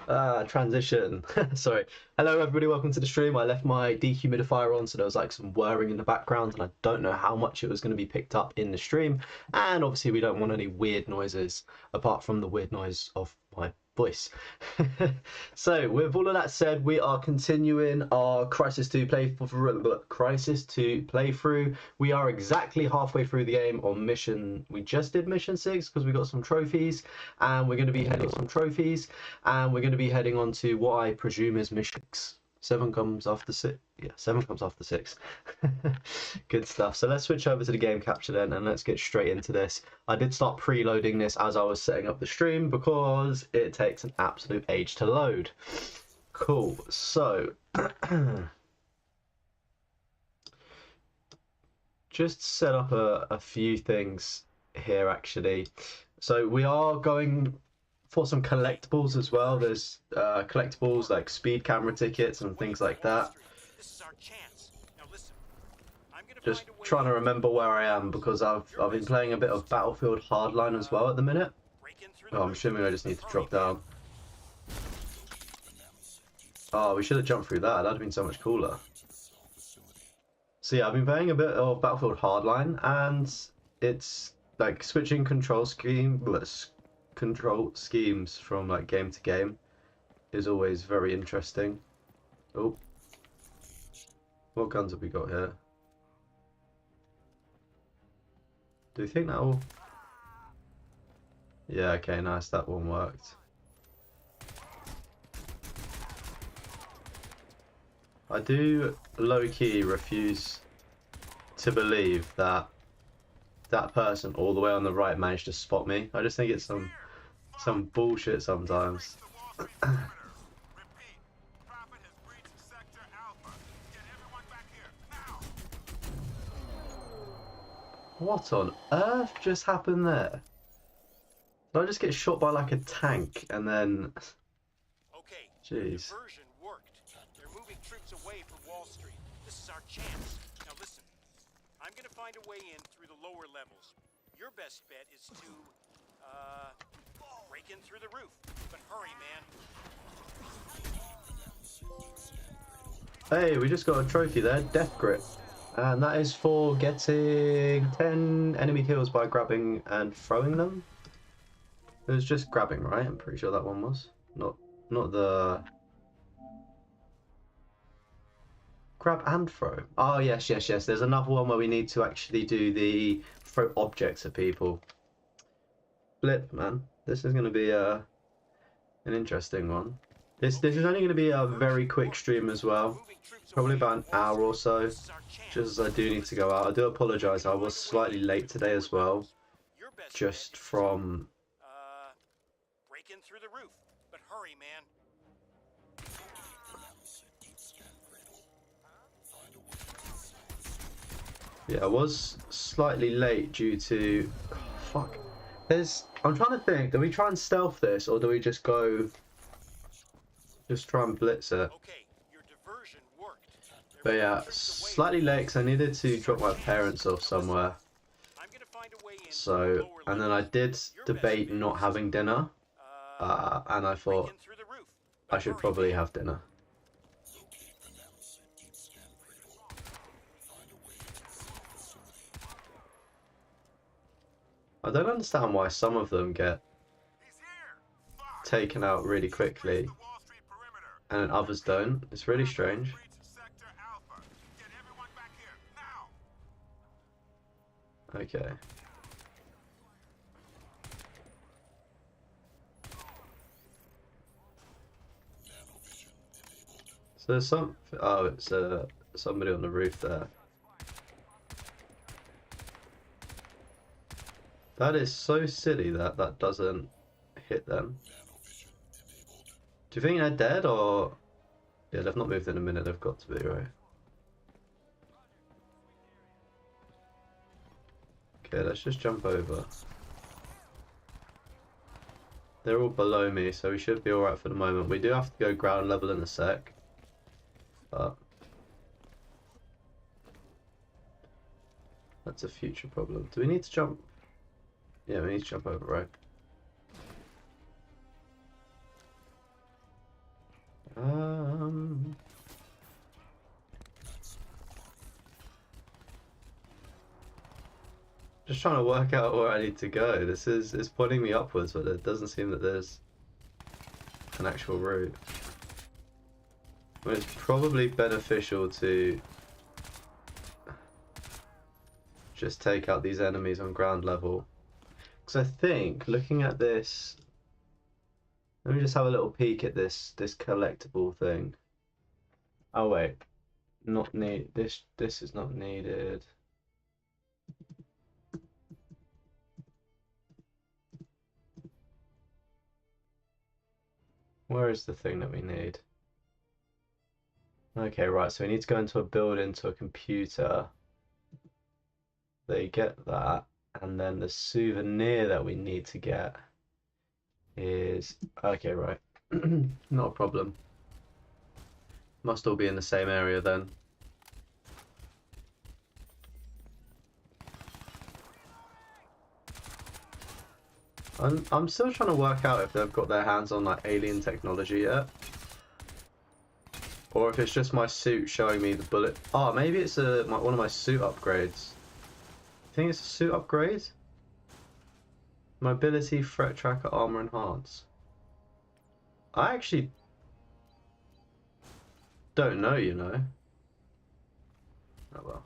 Transition. Sorry. Hello, everybody. Welcome to the stream. I left my dehumidifier on, so there was like some whirring in the background, and I don't know how much it was going to be picked up in the stream. And obviously, we don't want any weird noises apart from the weird noise of my voice. So, with all of that said, we are continuing our Crysis 2 playthrough. We are exactly halfway through the game on mission. We just did mission 6 because we got some trophies, and we're going to be heading on to what I presume is mission 6. 7 comes after 6. Yeah, 7 comes after 6. Good stuff. So let's switch over to the game capture then, and let's get straight into this. I did start preloading this as I was setting up the stream because it takes an absolute age to load. Cool. So just set up a few things here actually. So we are going for some collectibles as well. There's collectibles like speed camera tickets and things like that. Just trying to remember where I am because I've been playing a bit of Battlefield Hardline as well at the minute. Oh, I'm assuming I just need to drop down. Oh, we should have jumped through that. That'd have been so much cooler. So yeah, I've been playing a bit of Battlefield Hardline, and it's like switching control schemes from like game to game is always very interesting. Oh, what guns have we got here? Do you think that'll... Yeah, okay, nice, that one worked. I do low-key refuse to believe that that person all the way on the right managed to spot me. I just think it's some bullshit sometimes. What on earth just happened there? Did I just get shot by like a tank and then... Okay, jeez. diversion worked. They're moving troops away from Wall Street. This is our chance. Now listen, I'm gonna find a way in through the lower levels. Your best bet is to, break in through the roof. But hurry, man. Hey, we just got a trophy there, Death Grip. And that is for getting 10 enemy kills by grabbing and throwing them. It was just grabbing, right? I'm pretty sure that one was. Not the... Grab and throw. Oh, yes. There's another one where we need to actually do the throw objects at people. Blip, man. This is going to be an interesting one. This is only going to be a very quick stream as well. Probably about an hour or so. Just as I do need to go out. I do apologise. I was slightly late today as well. Just from... break in through the roof. But hurry, man. Yeah, I was slightly late due to... Oh, fuck. I'm trying to think. Do we try and stealth this, or do we just go... Just try and blitz it? Okay, your diversion worked. But yeah, slightly late because I needed to drop my parents off somewhere. So, and then I did debate not having dinner. And I thought I should probably have dinner. I don't understand why some of them get taken out really quickly and others don't. It's really strange. Okay. So there's some... Oh, it's somebody on the roof there. That is so silly that that doesn't hit them. Do you think they're dead or... Yeah, they've not moved in a minute, they've got to be, right? Okay, let's just jump over. They're all below me, so we should be alright for the moment. We do have to go ground level in a sec. But... that's a future problem. Do we need to jump? Yeah, we need to jump over, right? Um, just trying to work out where I need to go. This is it's pointing me upwards, but it doesn't seem that there's an actual route. I mean, it's probably beneficial to just take out these enemies on ground level. Because I think, looking at this, let me just have a little peek at this collectible thing. Oh wait, not need this is not needed. Where is the thing that we need? Okay, right, so we need to go into a building to a computer. They get that, and then the souvenir that we need to get is okay, right. Not a problem. Must all be in the same area then. I'm still trying to work out if they've got their hands on like alien technology yet. Or if it's just my suit showing me the bullet. Oh, maybe it's one of my suit upgrades. I think it's a suit upgrade. Mobility, threat tracker, armor enhance. I actually don't know, you know. Oh well.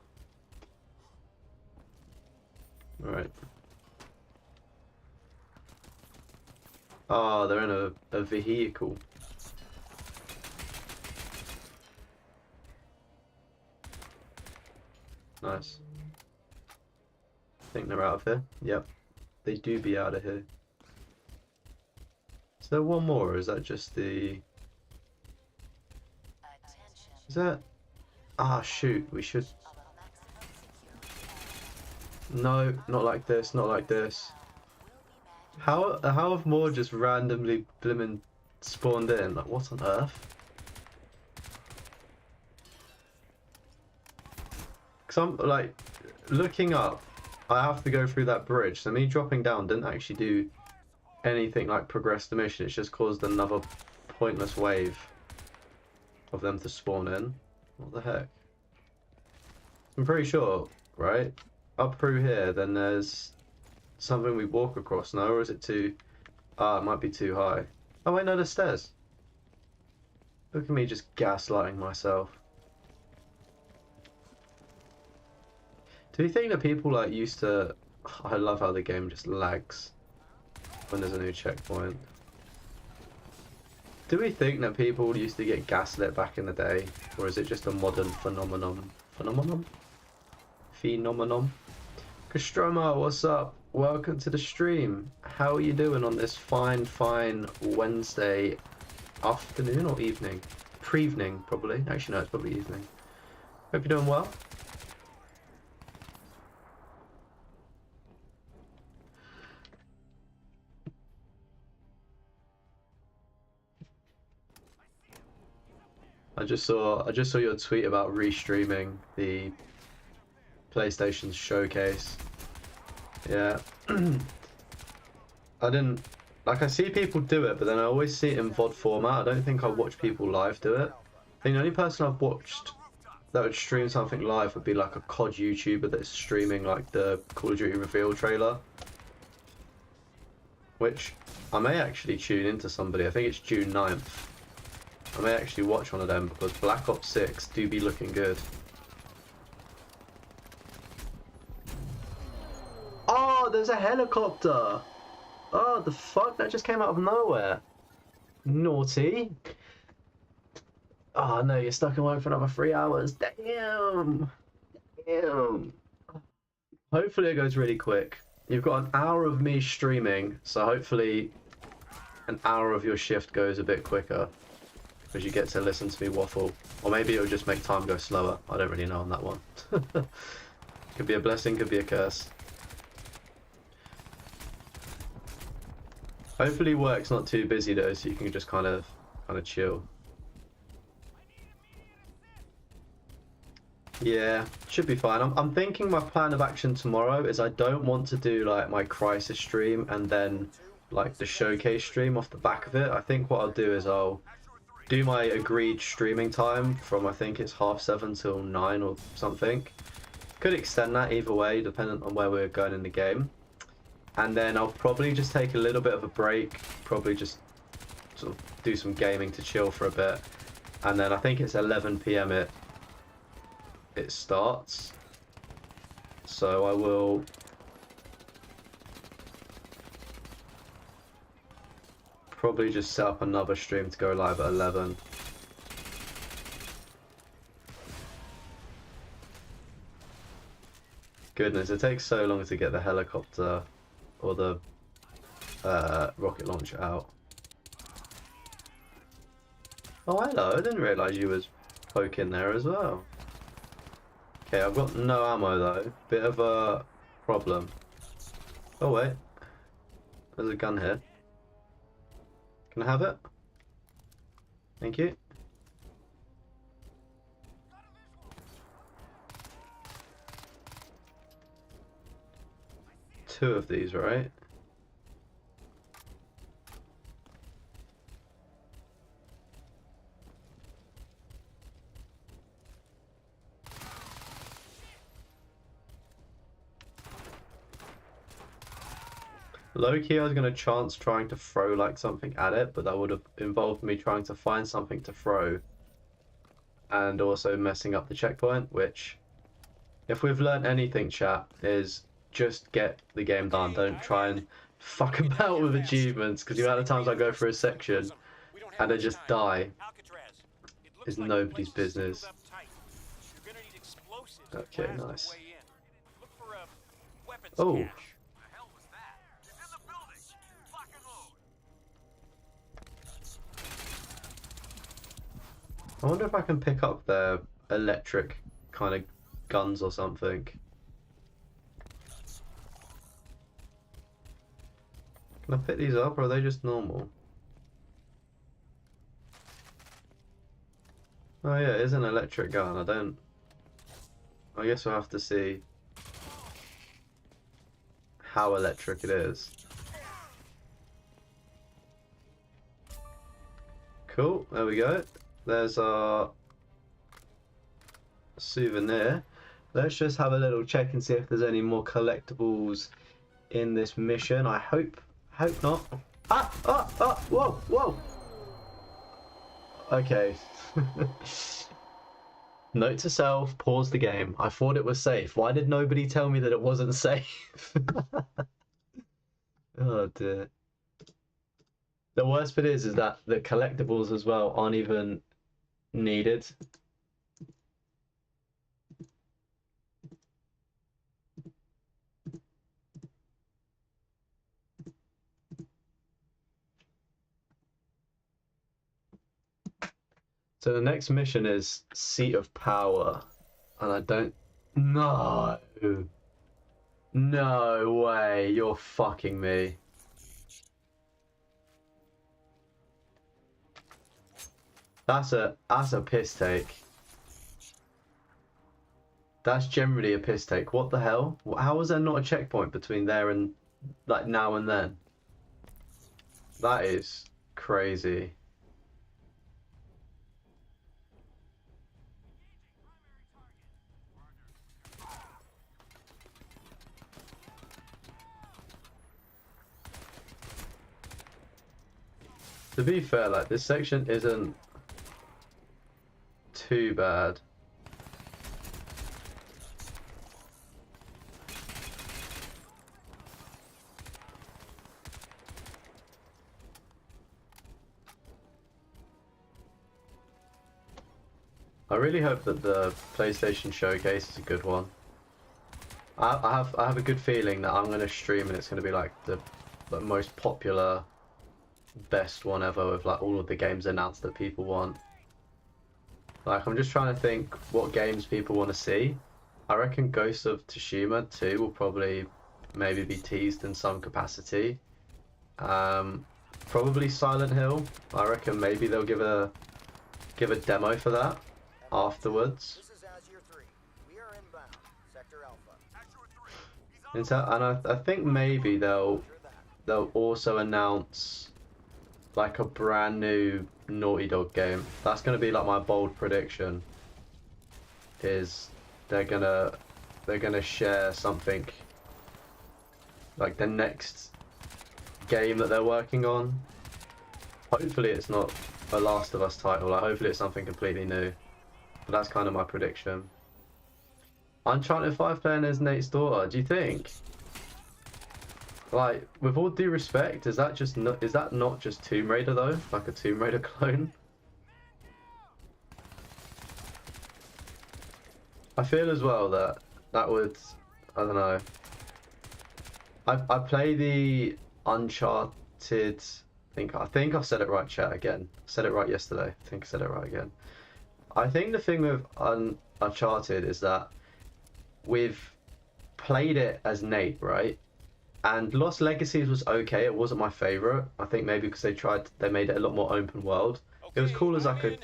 Alright. Oh, they're in a vehicle. Nice. I think they're out of here. Yep. They do be out of here. Is there one more, or is that just the... Is that... Ah, shoot, we should... No, not like this, not like this. How have more just randomly blimmin' spawned in? Like, what on earth? Because I'm, like, looking up, I have to go through that bridge, so me dropping down didn't actually do anything like progress the mission. It's just caused another pointless wave of them to spawn in. What the heck? I'm pretty sure, right? Up through here, then there's something we walk across now, or is it too... Ah, it might be too high. Oh wait, no, there's stairs. Look at me just gaslighting myself. Do you think that people like used to... I love how the game just lags when there's a new checkpoint. Do we think that people used to get gaslit back in the day? Or is it just a modern phenomenon? Phenomenon? Kastroma, what's up? Welcome to the stream. How are you doing on this fine Wednesday afternoon or evening? Pre-evening, probably. Actually, no, it's probably evening. Hope you're doing well. I just saw your tweet about restreaming the PlayStation showcase. Yeah. I didn't... Like, I see people do it, but then I always see it in VOD format. I don't think I watch people live do it. I think the only person I've watched that would stream something live would be like a COD YouTuber that's streaming like the Call of Duty reveal trailer. Which I may actually tune into somebody. I think it's June 9th. I may actually watch one of them because Black Ops 6 do be looking good. Oh, there's a helicopter! Oh, the fuck? That just came out of nowhere. Naughty. Oh no, you're stuck in work for another 3 hours. Damn! Damn! Hopefully it goes really quick. You've got an hour of me streaming, so hopefully an hour of your shift goes a bit quicker. Because you get to listen to me waffle. Or maybe it'll just make time go slower. I don't really know on that one. Could be a blessing, could be a curse. Hopefully work's not too busy though, so you can just kind of chill. Yeah, should be fine. I'm thinking my plan of action tomorrow is I don't want to do like my Crysis stream and then like the showcase stream off the back of it. I think what I'll do is I'll do my agreed streaming time from, I think it's 7:30 till 9 or something. Could extend that either way, depending on where we're going in the game. And then I'll probably just take a little bit of a break, probably just sort of do some gaming to chill for a bit. And then I think it's 11 PM it starts. So I will probably just set up another stream to go live at 11. Goodness, it takes so long to get the helicopter or the rocket launcher out. Oh, hello, I didn't realise you was poking there as well. Okay, I've got no ammo though. Bit of a problem. Oh wait, there's a gun here. Can I have it? Thank you. Two of these, right? Low key, I was gonna chance trying to throw like something at it, but that would have involved me trying to find something to throw and also messing up the checkpoint, which, if we've learned anything, chat, is just get the game done. Don't try and fuck about with achievements, because the amount of times I go through a section and I just die is nobody's business. Okay, nice. Oh. I wonder if I can pick up their electric kind of guns or something. Can I pick these up, or are they just normal? Oh yeah, it is an electric gun. I guess we'll have to see how electric it is. Cool, there we go. There's our souvenir. Let's just have a little check and see if there's any more collectibles in this mission. I hope not. Whoa. Okay. Note to self, pause the game. I thought it was safe. Why did nobody tell me that it wasn't safe? Oh dear. The worst bit is that the collectibles as well aren't even needed. So the next mission is Seat of Power, and I don't... No! No way, you're fucking me. That's a piss take. That's generally a piss take. What the hell? How was there not a checkpoint between there and like now and then? That is crazy. To be fair, like this section isn't too bad. I really hope that the PlayStation Showcase is a good one. I have a good feeling that I'm gonna stream and it's gonna be like the most popular, best one ever with like all of the games announced that people want. Like, I'm just trying to think what games people want to see. I reckon Ghost of Tsushima 2 will probably maybe be teased in some capacity. Probably Silent Hill. I reckon maybe they'll give a demo for that afterwards. This is Azure 3. We are inbound. Sector Alpha. And I think maybe they'll also announce like a brand new Naughty Dog game. That's gonna be like my bold prediction. Is they're gonna share something like the next game that they're working on. Hopefully it's not a Last of Us title. Like hopefully it's something completely new. But that's kind of my prediction. Uncharted 5 playing as Nate's daughter. Do you think? Like, with all due respect, is that not just Tomb Raider though? Like a Tomb Raider clone? I feel as well that that would, I don't know. I play the Uncharted. I think I said it right, chat again. I said it right yesterday. I think I said it right again. I think the thing with Uncharted is that we've played it as Nate, right? And Lost Legacies was okay. It wasn't my favorite. I think maybe because they made it a lot more open world. It was cool as like a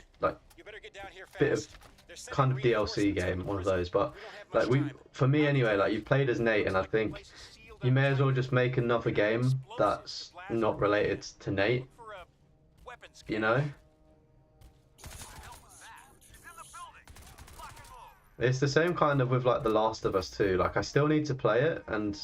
bit of kind of DLC game, one of those. But like for me anyway, like you've played as Nate, and I think you may as well just make another game that's not related to Nate. You know? It's the same kind of with like The Last of Us 2. Like I still need to play it, and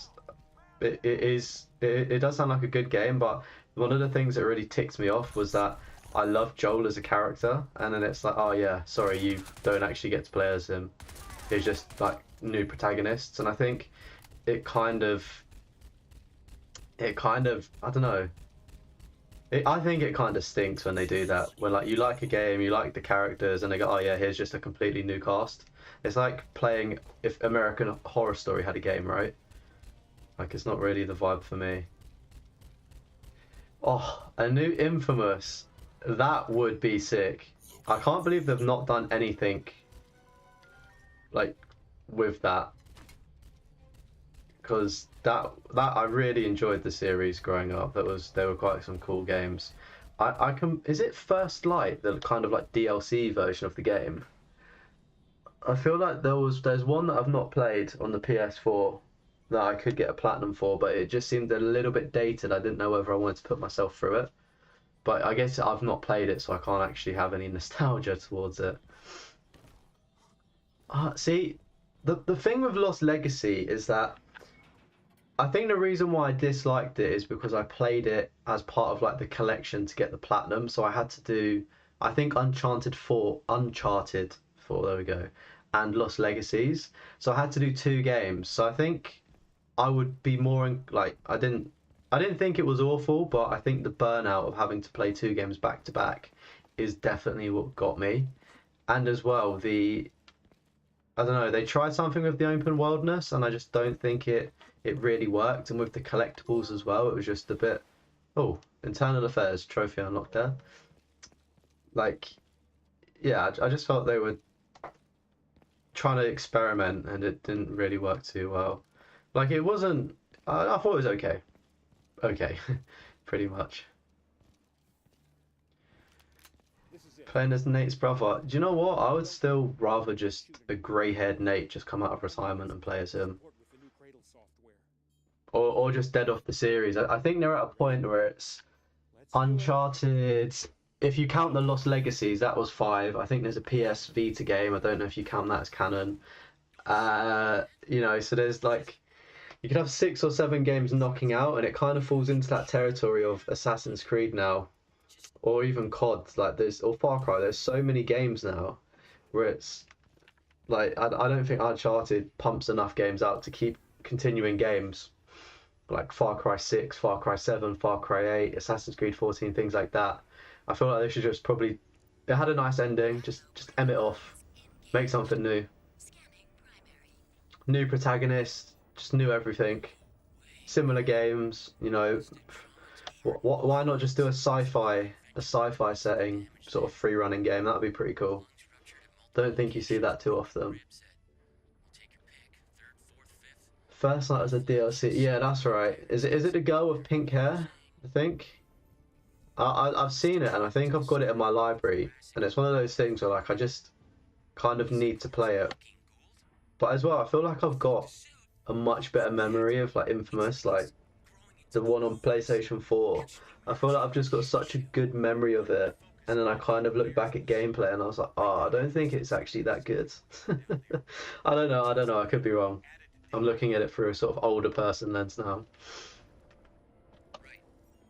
it does sound like a good game, but one of the things that really ticked me off was that I love Joel as a character, and then it's like, oh yeah, sorry, you don't actually get to play as him. It's just like new protagonists, and I think it kind of I don't know. I think it kind of stinks when they do that. When like you like a game, you like the characters, and they go, oh yeah, here's just a completely new cast. It's like playing if American Horror Story had a game, right? Like it's not really the vibe for me. Oh, a new Infamous. That would be sick. I can't believe they've not done anything like with that. Because that I really enjoyed the series growing up. They were quite some cool games. Is it First Light, the kind of like DLC version of the game? I feel like there's one that I've not played on the PS4 that I could get a platinum for, but it just seemed a little bit dated. I didn't know whether I wanted to put myself through it. But I guess I've not played it, so I can't actually have any nostalgia towards it. See, the thing with Lost Legacy is that I think the reason why I disliked it is because I played it as part of like the collection to get the platinum. So I had to do, I think Uncharted 4, there we go, and Lost Legacies. So I had to do 2 games. So I think I would be more like I didn't think it was awful, but I think the burnout of having to play 2 games back to back is definitely what got me. And as well, I don't know, they tried something with the open worldness, and I just don't think it really worked. And with the collectibles as well, it was just a bit, oh, Internal Affairs trophy unlocked there. Like, yeah, I just felt they were trying to experiment, and it didn't really work too well. Like, it wasn't, I thought it was okay. Okay, pretty much. Playing as Nate's brother. Do you know what? I would still rather just a grey-haired Nate just come out of retirement and play as him. Or just dead off the series. I think they're at a point where it's Uncharted. If you count the Lost Legacies, that was 5. I think there's a PS Vita game. I don't know if you count that as canon. You know, so there's like, you could have 6 or 7 games knocking out, and it kind of falls into that territory of Assassin's Creed now. Or even COD, like or Far Cry. There's so many games now where it's like I don't think Uncharted pumps enough games out to keep continuing games like Far Cry 6, Far Cry 7, Far Cry 8, Assassin's Creed 14, things like that. I feel like they should just probably, it had a nice ending, just end it off, make something new. New protagonist, just new everything. Similar games, you know. Why not just do a sci-fi setting sort of free running game? That'd be pretty cool. Don't think you see that too often. First Light as a DLC. Yeah, that's right. Is it the girl with pink hair? I think. I've seen it, and I think I've got it in my library. And it's one of those things where like I just kind of need to play it. But as well, I feel like I've got a much better memory of like Infamous, like the one on PlayStation 4. I feel like I've just got such a good memory of it and then I kind of looked back at gameplay and I was like, oh, I don't think it's actually that good. I don't know. I don't know. I could be wrong. I'm looking at it through a sort of older person lens now.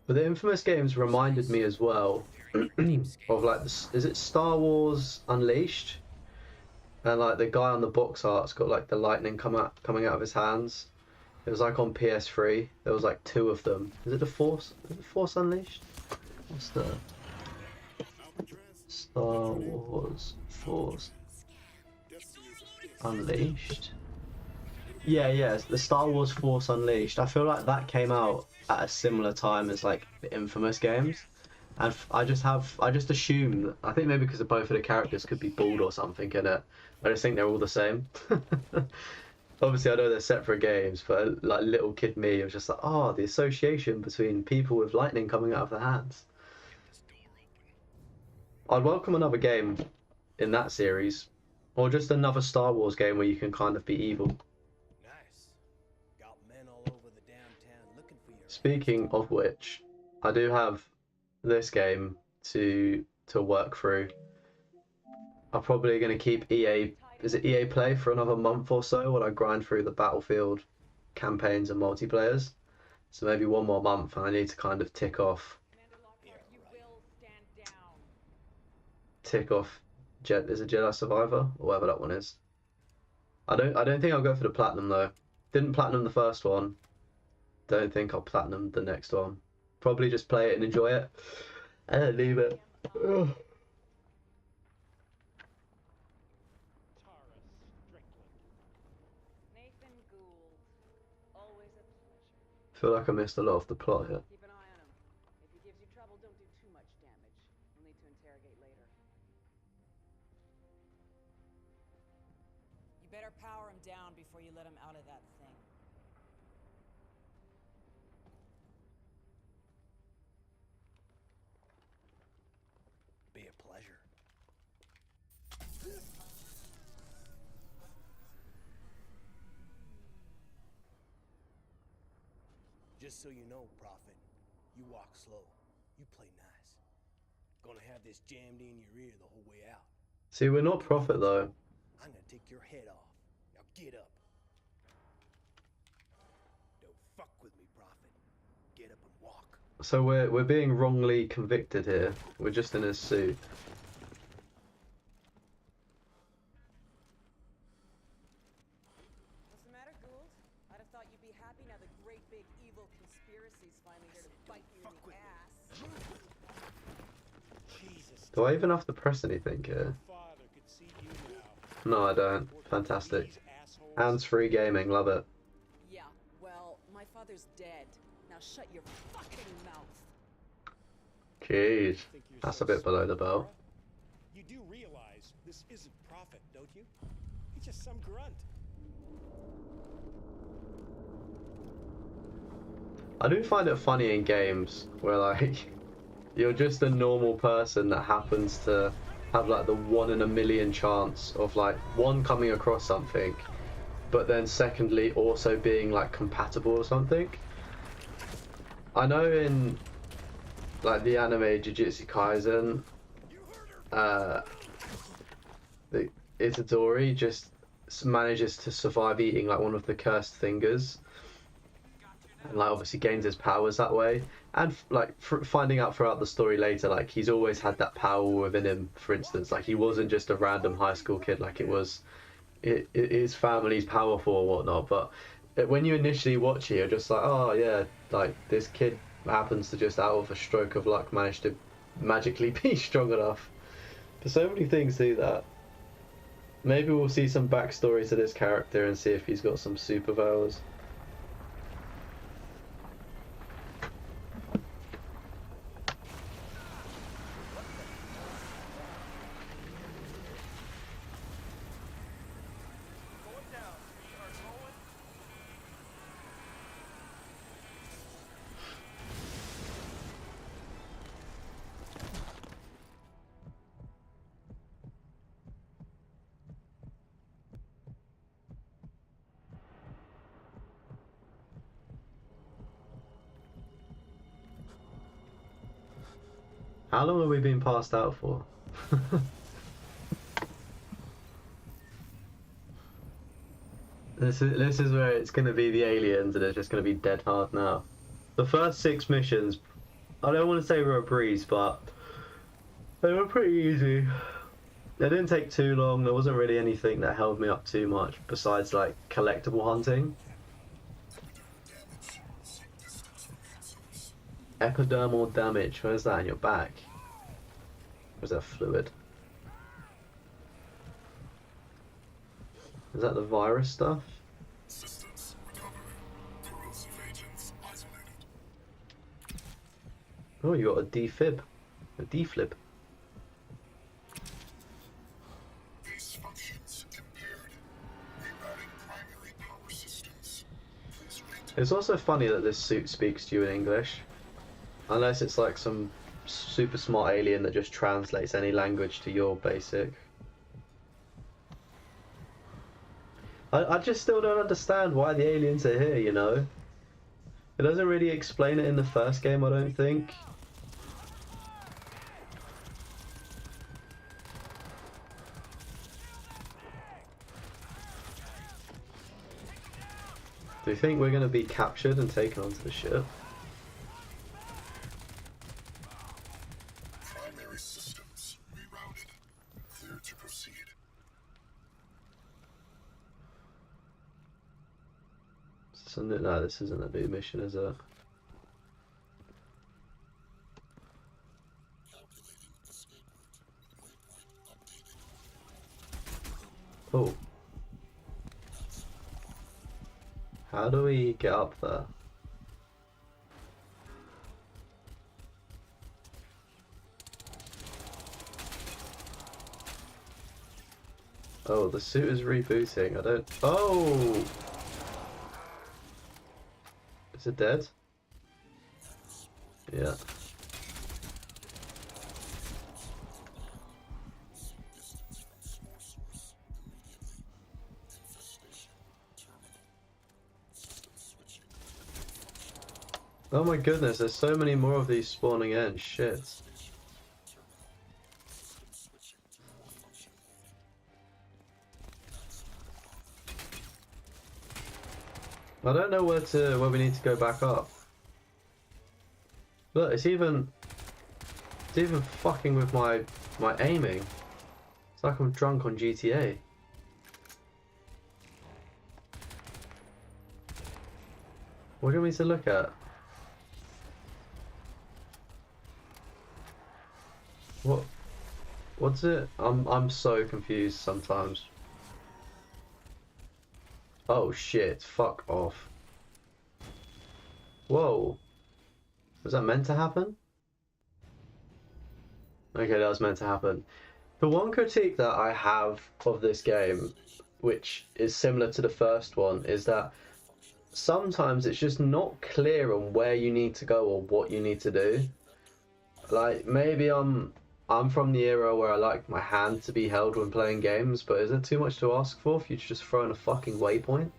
But the Infamous games reminded me as well of like is it Star Wars Unleashed? And like the guy on the box art's got like the lightning coming out of his hands. It was like on PS3. There was like two of them. Is it the Force? Is it Force Unleashed? What's the Star Wars Force Unleashed? Yeah, yeah, it's the Star Wars Force Unleashed. I feel like that came out at a similar time as like the Infamous games. And I just assume that, I think maybe because both of the characters could be bald or something in it. I just think they're all the same. Obviously, I know they're separate games, but like little kid me, I was just like, oh, the association between people with lightning coming out of their hands. I'd welcome another game in that series, or just another Star Wars game where you can kind of be evil. Nice. Got men all over the downtown looking for your Speaking of which, I do have this game to work through. I'm probably going to keep EA. Is it EA Play for another month or so while I grind through the Battlefield campaigns and multiplayers? So maybe one more month, and I need to kind of tick off. Is it Jedi Survivor or whatever that one is? I don't think I'll go for the platinum though. Didn't platinum the first one. Don't think I'll platinum the next one. Probably just play it and enjoy it, and then leave it. Ugh. Feel like I missed a lot of the plot here. Keep an eye on him. If he gives you trouble, don't do too much damage. You'll need to interrogate later. You better power him down before you let him out of that thing. Be a pleasure. Just so you know, Prophet, you walk slow. You play nice. Gonna have this jammed in your ear the whole way out. See, we're not Prophet though. I'm gonna take your head off. Now get up. Don't fuck with me, Prophet. Get up and walk. So we're being wrongly convicted here. We're just in his suit. What's the matter, Gould? I'd have thought you'd be happy now the great big evil conspiracy's finally here to bite you in the ass. Jesus. Do I even have to press anything here? Father could see you now. No, I don't. Fantastic. These assholes. Hands-free gaming, love it. Yeah, well, my father's dead. Now shut your fucking mouth. Jeez, Think you're that's so a bit below the smart, belt. Laura? You do realize this isn't Prophet, don't you? He's just some grunt. I do find it funny in games where like you're just a normal person that happens to have like the 1 in a million chance of like one coming across something, but then secondly also being like compatible or something. I know in like the anime Jujutsu Kaisen, the Itadori just manages to survive eating like one of the cursed fingers, and like obviously gains his powers that way. And like finding out throughout the story later, like he's always had that power within him. For instance, like he wasn't just a random high school kid, like his family's powerful or whatnot. But when you initially watch it, you're just like, oh yeah, like this kid happens to just out of a stroke of luck manage to magically be strong enough. But so many things do that. Maybe we'll see some backstory to this character and see if he's got some superpowers. Going down. We are going. How long have we been passed out for? This is where it's gonna be the aliens and it's just gonna be dead hard now. The first 6 missions, I don't want to say were a breeze, but they were pretty easy. They didn't take too long. There wasn't really anything that held me up too much besides like collectible hunting. Epidermal damage. Where's that in your back? Where's that fluid? Is that the virus stuff? Systems recovery. Corrosive agents isolated. Oh, you got a defib. A deflib. Base functions impaired. Rerouting primary power systems. Please wait. It's also funny that this suit speaks to you in English. Unless it's like some super smart alien that just translates any language to your basic. I just still don't understand why the aliens are here, you know? It doesn't really explain it in the first game, I don't think. Do you think we're going to be captured and taken onto the ship? Primary systems rerouted. Clear to proceed. So, no, this isn't a new mission, is it? Calculating escape route. Waypoint updated. Oh. How do we get up there? Oh, the suit is rebooting. I don't... Oh! Is it dead? Yeah. Oh my goodness, there's so many more of these spawning in. Shit. I don't know where we need to go back up. Look, it's even fucking with my aiming. It's like I'm drunk on GTA. What do you want me to look at? What's it? I'm so confused sometimes. Oh shit, fuck off. Whoa. Was that meant to happen? Okay, that was meant to happen. The one critique that I have of this game, which is similar to the first one, is that sometimes it's just not clear on where you need to go or what you need to do. Like, maybe I'm from the era where I like my hand to be held when playing games, but is it too much to ask for if you just throw in a fucking waypoint?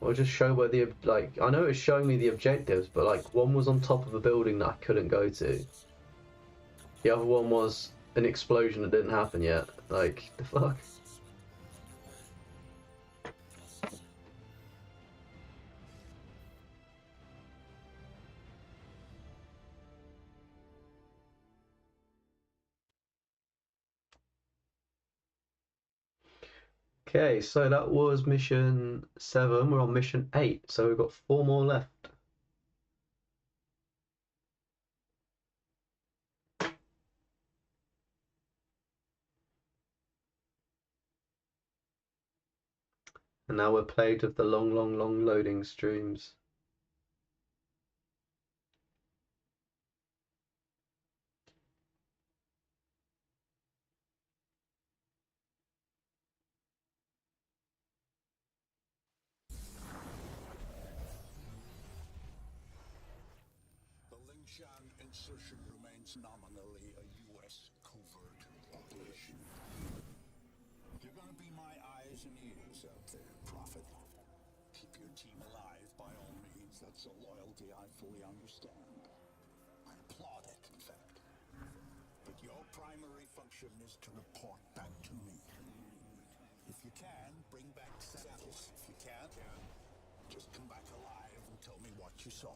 Or just show where the, like, I know it's showing me the objectives, but like, one was on top of a building that I couldn't go to. The other one was an explosion that didn't happen yet. Like, the fuck? Okay, so that was mission 7. We're on mission 8, so we've got 4 more left. And now we're plagued with the long loading streams. The Lingshan insertion remains nominally a U.S. covert operation. You're gonna be my eyes and ears out there, Prophet. Keep your team alive by all means. That's a loyalty I fully understand. I primary function is to report back to me. If you can, bring back samples. If you can't, just come back alive and tell me what you saw.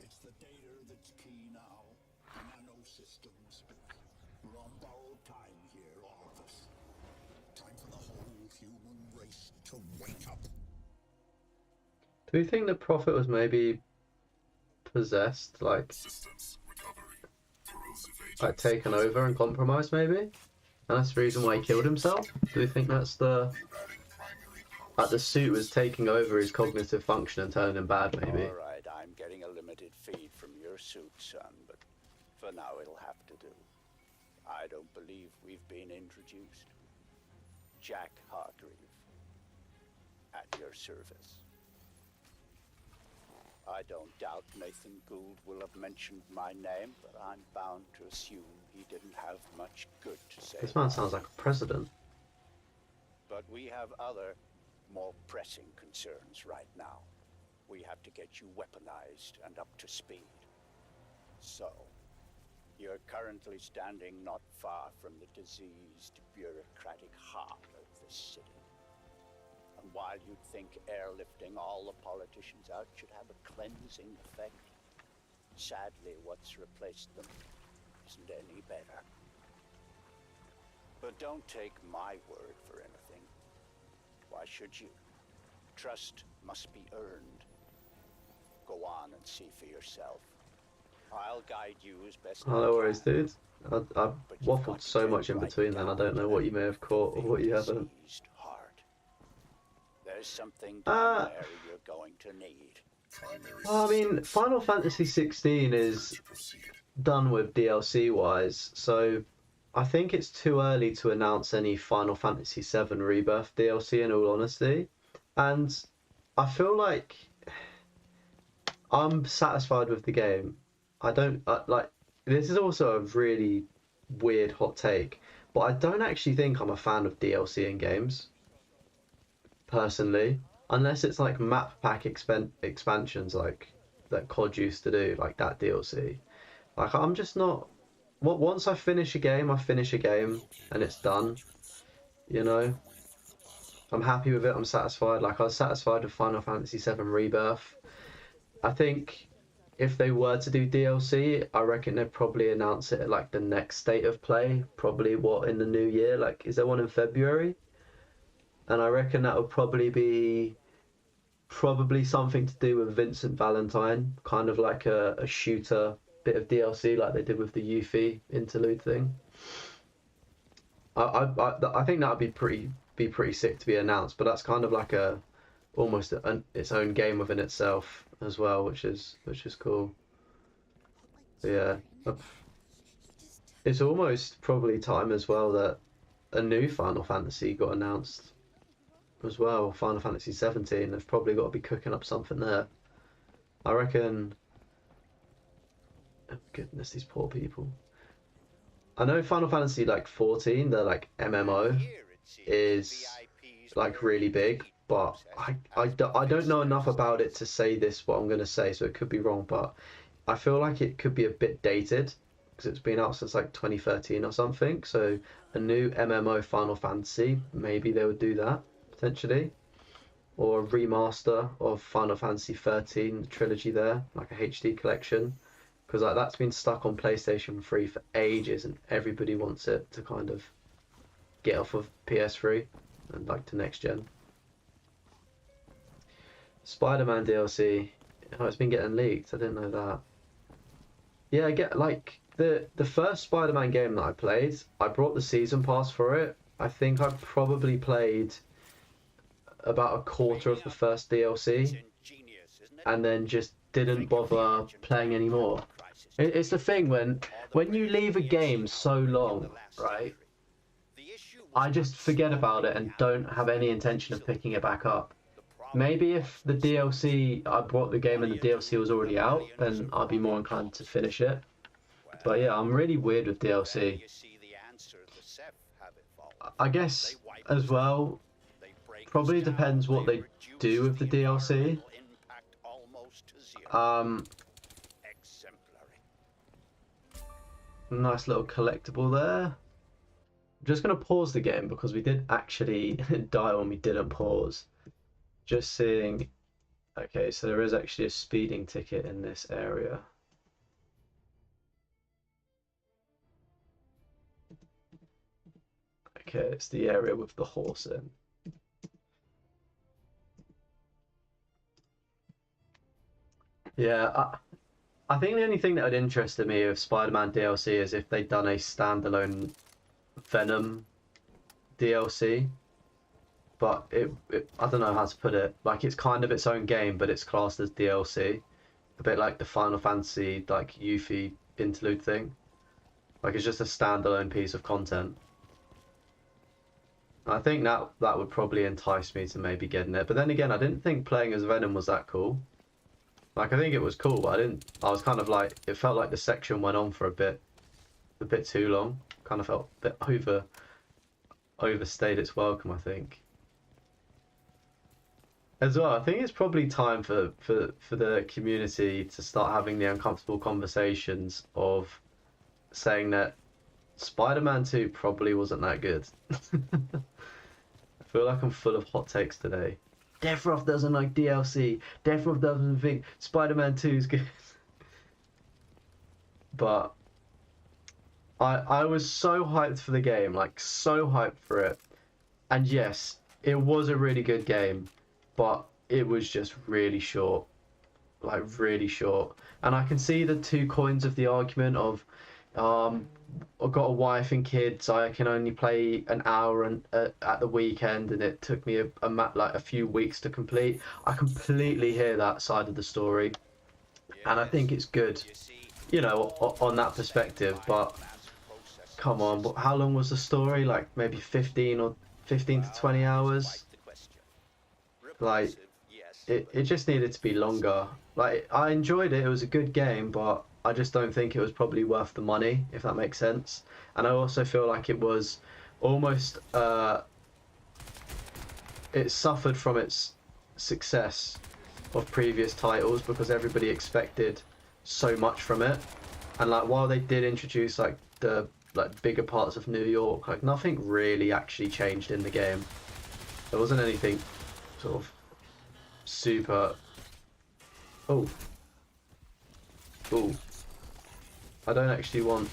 It's the data that's key now. Nano systems. We're on borrowed time here, all of us. Time for the whole human race to wake up. Do we think the Prophet was maybe possessed, like taken over and compromised, maybe? And that's the reason why he killed himself? Do we think that's the... Like the suit was taking over his cognitive function and turning him bad, maybe? All right, I'm getting a limited feed from your suit, son, but for now it'll have to do. I don't believe we've been introduced. Jack Hargreave, at your service. I don't doubt Nathan Gould will have mentioned my name, but I'm bound to assume he didn't have much good to say. This man sounds like a president. But we have other, more pressing concerns right now. We have to get you weaponized and up to speed. So, you're currently standing not far from the diseased, bureaucratic heart of the city. And while you'd think airlifting all the politicians out should have a cleansing effect, sadly what's replaced them isn't any better. But don't take my word for anything. Why should you? Trust must be earned. Go on and see for yourself. I'll guide you as best I can. No worries, dude. I've waffled so much in between then, I don't know what you may have caught or what you haven't. There's something down there you're going to need. Well, I mean, Final Fantasy 16 is done with DLC wise, so I think it's too early to announce any Final Fantasy 7 Rebirth DLC in all honesty. And I feel like I'm satisfied with the game. I don't like, this is also a really weird hot take, but I don't actually think I'm a fan of DLC in games. Personally, unless it's like map pack expansions like that COD used to do, like that DLC. Like I'm just not. Once I finish a game, I finish a game and it's done. You know, I'm happy with it. I'm satisfied. Like I was satisfied with Final Fantasy 7 Rebirth. I think if they were to do DLC, I reckon they'd probably announce it at like the next state of play. Probably what, in the new year? Like, is there one in February? And I reckon that would probably be something to do with Vincent Valentine, kind of like a shooter bit of DLC like they did with the Yuffie interlude thing. I think that would be pretty sick to be announced, but that's kind of like almost its own game within itself as well, which is cool. But yeah, it's almost probably time as well that a new Final Fantasy got announced as well. Final Fantasy 17. They've probably got to be cooking up something there. I reckon. Oh goodness, these poor people. I know Final Fantasy like 14, their like MMO is like really big, but I don't know enough about it to say this what I'm going to say, so it could be wrong, but I feel like it could be a bit dated because it's been out since like 2013 or something. So a new MMO Final Fantasy, maybe they would do that potentially, or a remaster of Final Fantasy 13 trilogy there, like a HD collection, because like that's been stuck on PlayStation 3 for ages and everybody wants it to kind of get off of PS3 and like to next gen. Spider-Man DLC, oh, it's been getting leaked. I didn't know that. Yeah, I get like the first Spider-Man game that I played, I brought the season pass for it. I think I probably played about a quarter of the first DLC and then just didn't bother playing anymore. It's the thing when you leave a game so long, right? I just forget about it and don't have any intention of picking it back up. Maybe if the DLC, I bought the game and the DLC was already out, then I'd be more inclined to finish it. But yeah, I'm really weird with DLC. I guess as well, probably depends what they do with the DLC. Nice little collectible there. I'm just going to pause the game because we did actually die when we didn't pause. Just seeing... Okay, so there is actually a speeding ticket in this area. Okay, it's the area with the horse in. Yeah, I think the only thing that would interest me of Spider-Man DLC is if they'd done a standalone Venom DLC. But I don't know how to put it. Like, it's kind of its own game, but it's classed as DLC. A bit like the Final Fantasy, like, Yuffie interlude thing. Like, it's just a standalone piece of content. I think that would probably entice me to maybe getting it. But then again, I didn't think playing as Venom was that cool. Like, I think it was cool, but I was kind of like, it felt like the section went on for a bit too long. Kind of felt a bit overstayed its welcome, I think. As well, I think it's probably time for the community to start having the uncomfortable conversations of saying that Spider-Man 2 probably wasn't that good. I feel like I'm full of hot takes today. Deathroth doesn't like DLC. Deathroth doesn't think Spider-Man 2 is good. But I was so hyped for the game, like so hyped for it. And yes, it was a really good game, but it was just really short. Like really short. And I can see the two coins of the argument of I've got a wife and kids. I can only play an hour at the weekend, and it took me like a few weeks to complete. I completely hear that side of the story, and I think it's good, you know, on that perspective. But come on, how long was the story? Like maybe 15 to 20 hours. Like it just needed to be longer. Like I enjoyed it. It was a good game, but I just don't think it was probably worth the money, if that makes sense. And I also feel like it was almost it suffered from its success of previous titles because everybody expected so much from it. And like while they did introduce like the bigger parts of New York, like nothing really actually changed in the game. There wasn't anything sort of super. Oh. I don't actually want...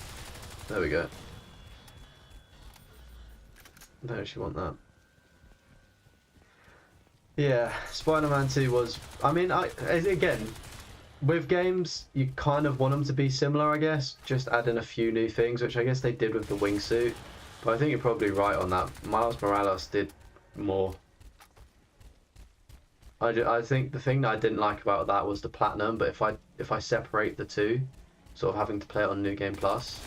There we go. I don't actually want that. Yeah, Spider-Man 2 was... I mean, again, with games, you kind of want them to be similar, I guess. Just add in a few new things, which I guess they did with the wingsuit. But I think you're probably right on that. Miles Morales did more. I think the thing that I didn't like about that was the platinum, but if I separate the two, sort of having to play it on New Game Plus,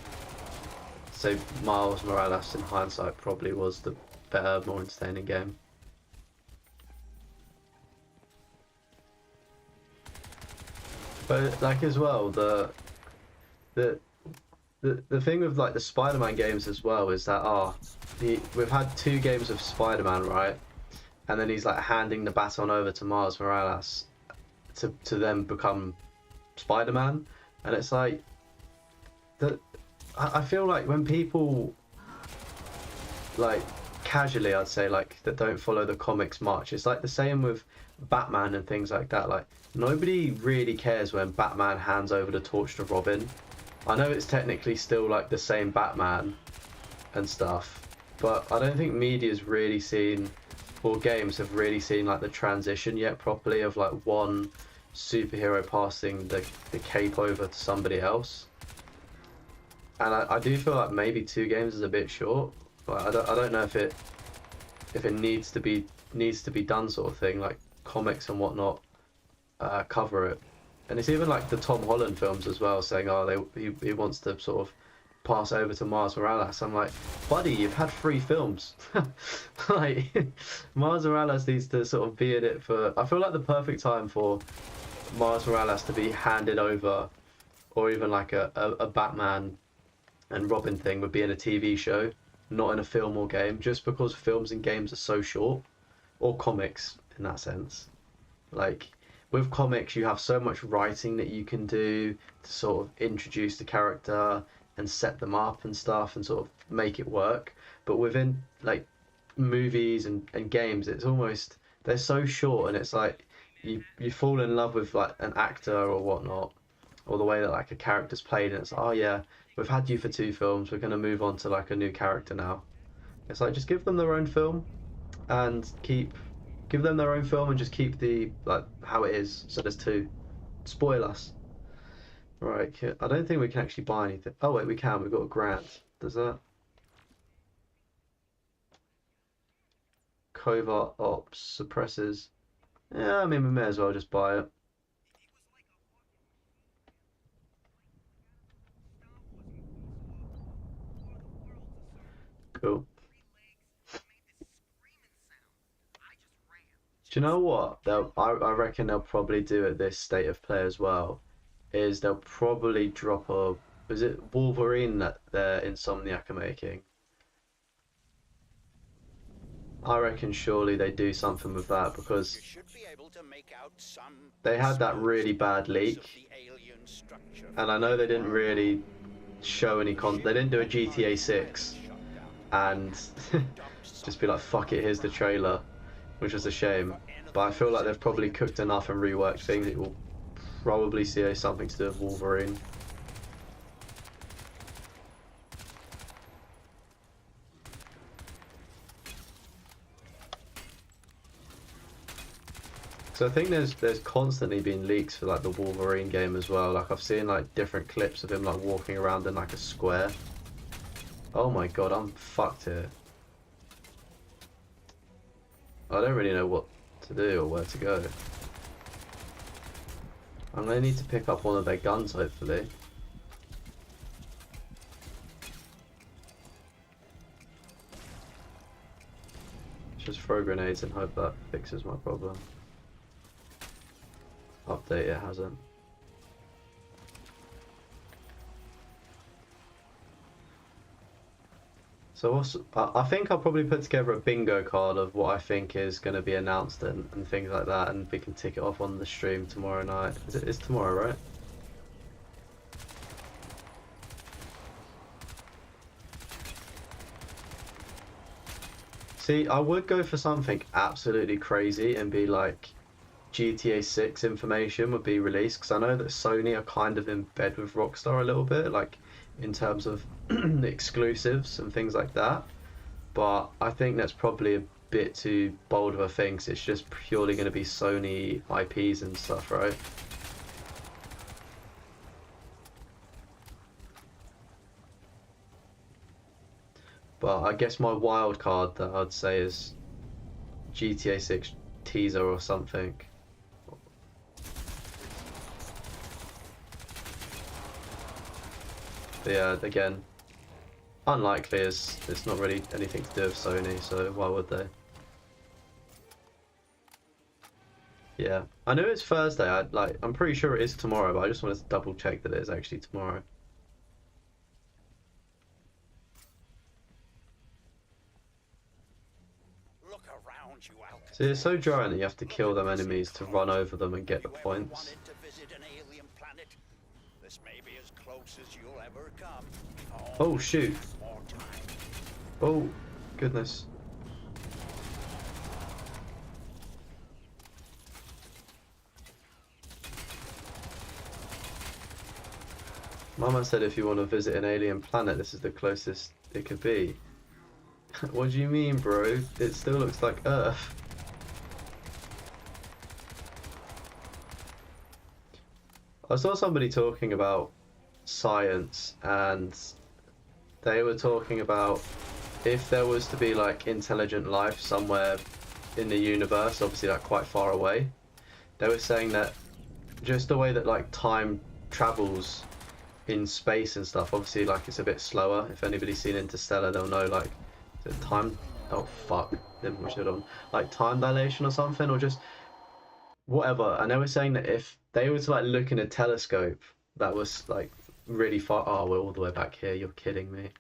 so Miles Morales in hindsight probably was the better, more entertaining game. But like as well, the thing with like the Spider-Man games as well is that we've had 2 games of Spider-Man, right? And then he's like handing the baton over to Miles Morales to then become Spider-Man. And it's like I feel like when people like casually, I'd say, like that don't follow the comics much, it's like the same with Batman and things like that. Like nobody really cares when Batman hands over the torch to Robin. I know it's technically still like the same Batman and stuff, but I don't think media's really seen, or games have really seen like the transition yet properly of like one superhero passing the cape over to somebody else. And I do feel like maybe 2 games is a bit short. Like, I don't know if it needs to be done sort of thing, like comics and whatnot cover it. And it's even like the Tom Holland films as well, saying he wants to sort of pass over to Miles Morales. I'm like, buddy, you've had 3 films. Like Miles Morales needs to sort of be in it for... I feel like the perfect time for Miles Morales to be handed over, or even like a Batman and Robin thing would be in a TV show, not in a film or game, just because films and games are so short, or comics in that sense. Like with comics, you have so much writing that you can do to sort of introduce the character and set them up and stuff and sort of make it work. But within like movies and games, it's almost, they're so short, and it's like you fall in love with like an actor or whatnot, or the way that like a character's played, and it's like, oh yeah, we've had you for 2 films, we're gonna move on to like a new character now. It's like, just give them their own film and give them their own film and just keep the like how it is. So there's 2. Spoil us. Right, I don't think we can actually buy anything. Oh wait, we can. We've got a grant. Does that? Covert ops suppresses. Yeah, I mean, we may as well just buy it. Cool. Do you know what? I reckon they'll probably do at this state of play as well, is they'll probably drop a... Is it Wolverine that their Insomniac are making? I reckon surely they do something with that, because they had that really bad leak, and I know they didn't really show any they didn't do a GTA 6 and just be like, fuck it, here's the trailer, which was a shame. But I feel like they've probably cooked enough and reworked things that we'll probably see something to do with Wolverine. So I think there's constantly been leaks for like the Wolverine game as well. Like, I've seen like different clips of him like walking around in like a square. Oh my god, I'm fucked here. I don't really know what to do or where to go. I'm gonna need to pick up one of their guns, hopefully. Just throw grenades and hope that fixes my problem. Update, it hasn't. So I think I'll probably put together a bingo card of what I think is going to be announced and things like that, and we can tick it off on the stream tomorrow night. It's tomorrow, right? See, I would go for something absolutely crazy and be like, GTA 6 information would be released, because I know that Sony are kind of in bed with Rockstar a little bit, like in terms of the exclusives and things like that. But I think that's probably a bit too bold of a thing, 'cause it's just purely going to be Sony IPs and stuff, right? But I guess my wild card that I'd say is GTA 6 teaser or something. But yeah, again, unlikely, as it's not really anything to do with Sony, so why would they? Yeah, I know it's Thursday. I'm pretty sure it is tomorrow, but I just wanted to double check that it is actually tomorrow. Look around you, See, it's so jarring that you have to kill them enemies to run over them and get the points. This may be as close as you'll ever come. Oh shoot. Oh goodness. Mama said if you want to visit an alien planet, this is the closest it could be. What do you mean, bro? It still looks like Earth. I saw somebody talking about science, and they were talking about if there was to be like intelligent life somewhere in the universe, obviously like quite far away, they were saying that just the way that like time travels in space and stuff, obviously like it's a bit slower. If anybody's seen Interstellar, they'll know like the time, oh fuck, didn't push it on, like time dilation or something, or just whatever. And they were saying that if they were to like look in a telescope that was like really far, oh, we're all the way back here, you're kidding me.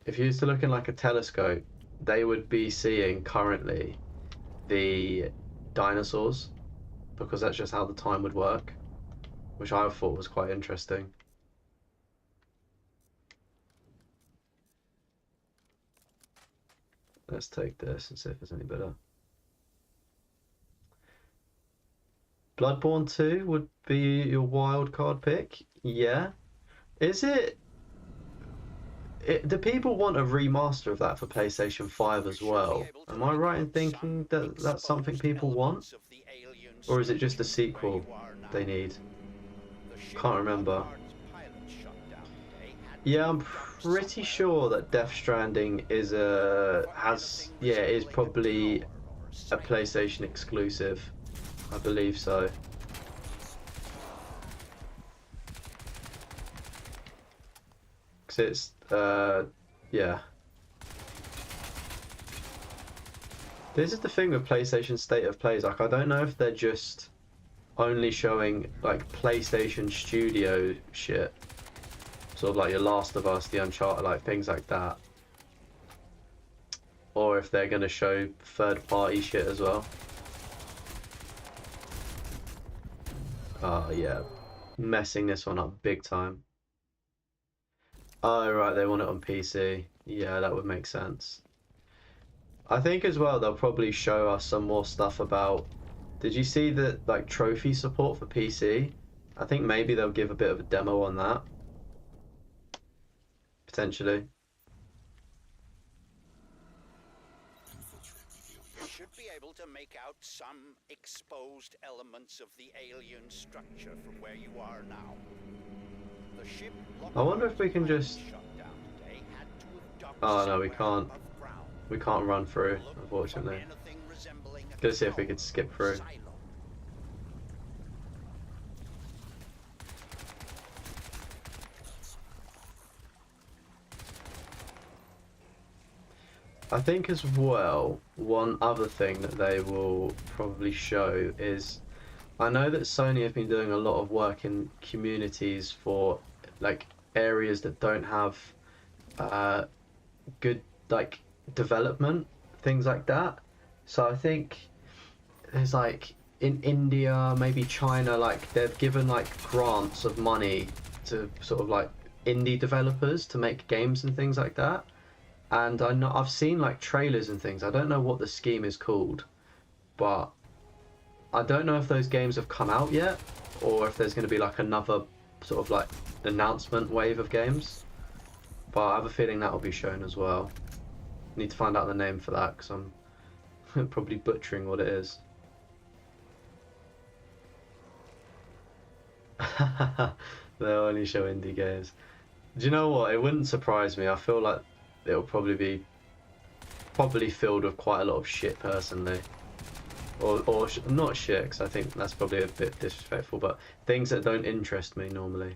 If you used to look in like a telescope, they would be seeing currently the dinosaurs, because that's just how the time would work, which I thought was quite interesting. Let's take this and see if there's any better. Bloodborne 2 would be your wild card pick. Yeah. Is it? Do people want a remaster of that for PlayStation 5 as well? Am I right in thinking that that's something people want? Or is it just a sequel they need? Can't remember. Yeah, I'm pretty sure that Death Stranding is is probably a PlayStation exclusive. I believe so. Because it's yeah. This is the thing with PlayStation State of Plays. Like, I don't know if they're just only showing like PlayStation Studio shit, sort of like your Last of Us, the Uncharted, like things like that, or if they're gonna show third-party shit as well. Oh yeah, messing this one up big time. Oh right, they want it on PC. Yeah, that would make sense. I think as well they'll probably show us some more stuff about. Did you see the like trophy support for PC? I think maybe they'll give a bit of a demo on that. Potentially. You should be able to make out some exposed elements of the alien structure from where you are now. The ship I wonder if we can just. Oh no, we can't. We can't run through, unfortunately. Gonna see if we could skip through. I think as well, one other thing that they will probably show is, I know that Sony have been doing a lot of work in communities for like areas that don't have good like development, things like that. So I think there's like in India, maybe China, like they've given like grants of money to sort of like indie developers to make games and things like that. And I know I've seen like trailers and things. I don't know what the scheme is called, but I don't know if those games have come out yet, or if there's going to be like another sort of like announcement wave of games. But I have a feeling that will be shown as well. Need to find out the name for that because I'm probably butchering what it is. They'll only show indie games. Do you know what? It wouldn't surprise me. I feel like it'll probably be filled with quite a lot of shit personally, or not shit, because I think that's probably a bit disrespectful, but things that don't interest me normally.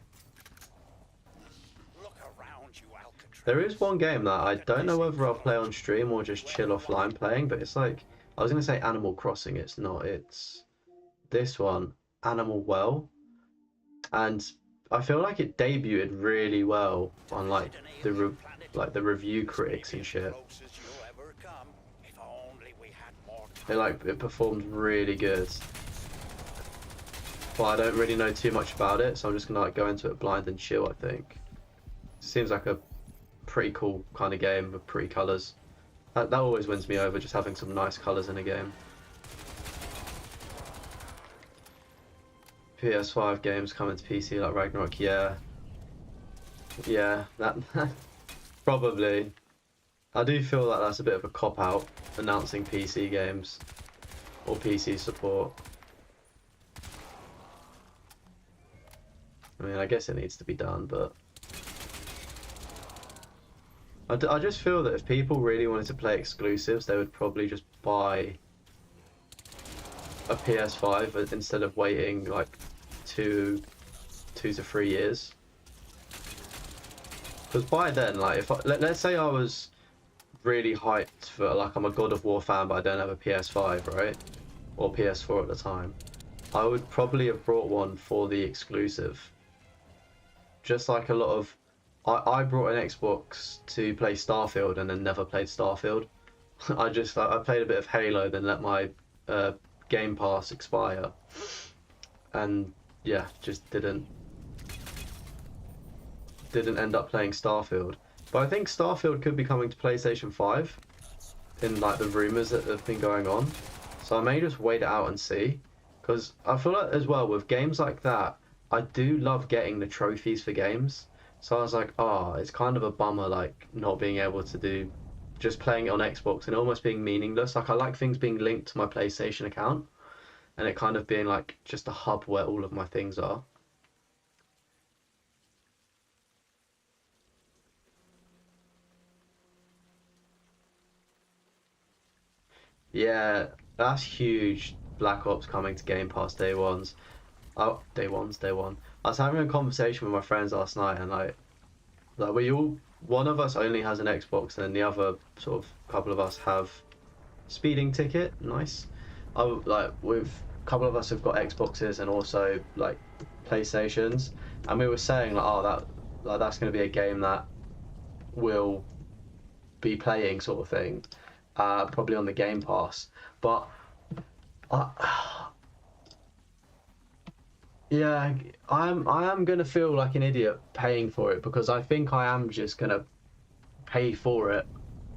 Look around you, Alcatraz. There is one game that I don't know whether I'll play on stream or just chill offline playing, but it's like, I was gonna say Animal Crossing. It's not. It's this one, Animal Well, and I feel like it debuted really well on like the review critics and shit. It performed really good. But I don't really know too much about it, so I'm just gonna like go into it blind and chill. I think seems like a pretty cool kind of game with pretty colours. That always wins me over, just having some nice colours in a game. PS5 games coming to PC like Ragnarok, yeah, that probably. I do feel like that's a bit of a cop out, announcing PC games or PC support. I mean, I guess it needs to be done, but I just feel that if people really wanted to play exclusives, they would probably just buy a PS5 instead of waiting like 2 to 3 years. Because by then, like, if let's say I was really hyped for, like, I'm a God of War fan, but I don't have a PS5, right? Or PS4 at the time, I would probably have brought one for the exclusive. Just like a lot of, I brought an Xbox to play Starfield and then never played Starfield. I played a bit of Halo, then let my Game Pass expire, and yeah, just didn't end up playing Starfield. But I think Starfield could be coming to PlayStation 5 in like the rumors that have been going on. So I may just wait it out and see, because I feel like as well with games like that, I do love getting the trophies for games. So I was like, oh, it's kind of a bummer like not being able to do, just playing it on Xbox and almost being meaningless. Like I like things being linked to my PlayStation account, and it kind of being like just a hub where all of my things are. Yeah, that's huge. Black Ops coming to Game Pass day ones. Oh, day one. I was having a conversation with my friends last night, and like we all, one of us only has an Xbox, and then the other sort of couple of us have speeding ticket. Nice. Like with a couple of us have got Xboxes and also like PlayStations, and we were saying like, oh, that's going to be a game that we'll be playing, sort of thing, probably on the Game Pass. But yeah, I am gonna feel like an idiot paying for it, because I think I am just gonna pay for it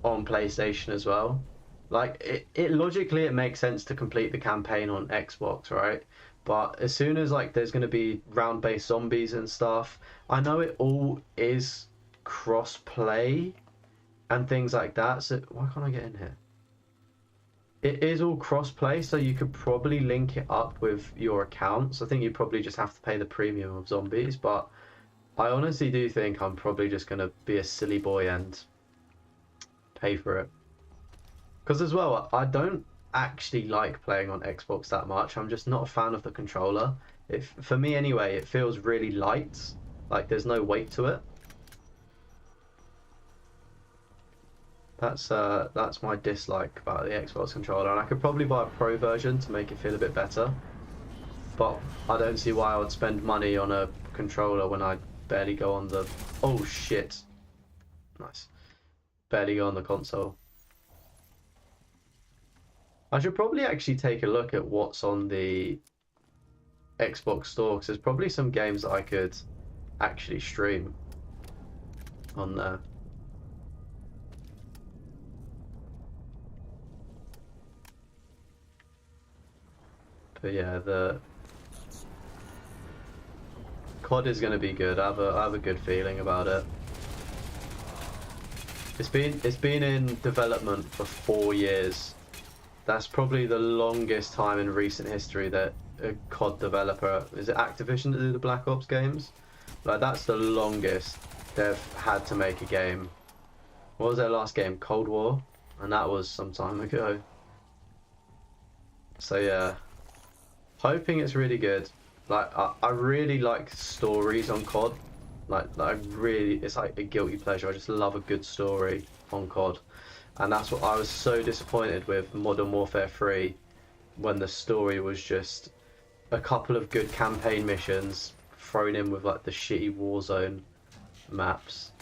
on PlayStation as well. Like it logically it makes sense to complete the campaign on Xbox, right? But as soon as like there's gonna be round-based zombies and stuff, I know it all is cross-play and things like that. So why can't I get in here? It is all cross-play, so you could probably link it up with your accounts. I think you probably just have to pay the premium of zombies, but I honestly do think I'm probably just going to be a silly boy and pay for it. Because as well, I don't actually like playing on Xbox that much. I'm just not a fan of the controller. For me anyway, it feels really light. Like there's no weight to it. That's my dislike about the Xbox controller, and I could probably buy a pro version to make it feel a bit better, but I don't see why I would spend money on a controller when I barely go on the... Oh shit. Nice. Barely go on the console. I should probably actually take a look at what's on the Xbox store, because there's probably some games that I could actually stream on there. But yeah, the COD is going to be good. I have a good feeling about it. It's been in development for 4 years. That's probably the longest time in recent history that a COD developer, is it Activision that do the Black Ops games? Like that's the longest they've had to make a game. What was their last game? Cold War, and that was some time ago. So yeah. Hoping it's really good. Like I really like stories on COD. Like it's like a guilty pleasure. I just love a good story on COD, and that's what I was so disappointed with Modern Warfare 3, when the story was just a couple of good campaign missions thrown in with like the shitty Warzone maps.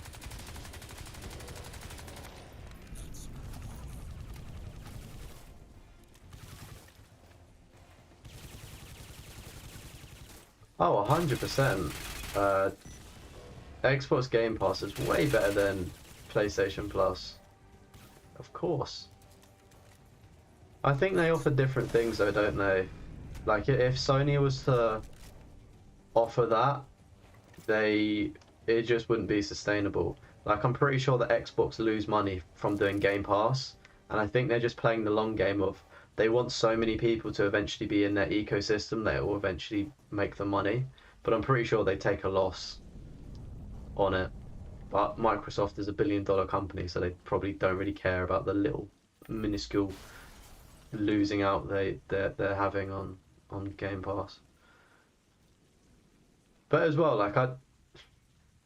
Oh, 100%. Xbox Game Pass is way better than PlayStation Plus. Of course. I think they offer different things though, don't they? Like if Sony was to offer that, it just wouldn't be sustainable. Like I'm pretty sure that Xbox lose money from doing Game Pass, and I think they're just playing the long game of, they want so many people to eventually be in their ecosystem that it will eventually make them money. But I'm pretty sure they take a loss on it. But Microsoft is $1 billion company, so they probably don't really care about the little minuscule losing out they're having on Game Pass. But as well, like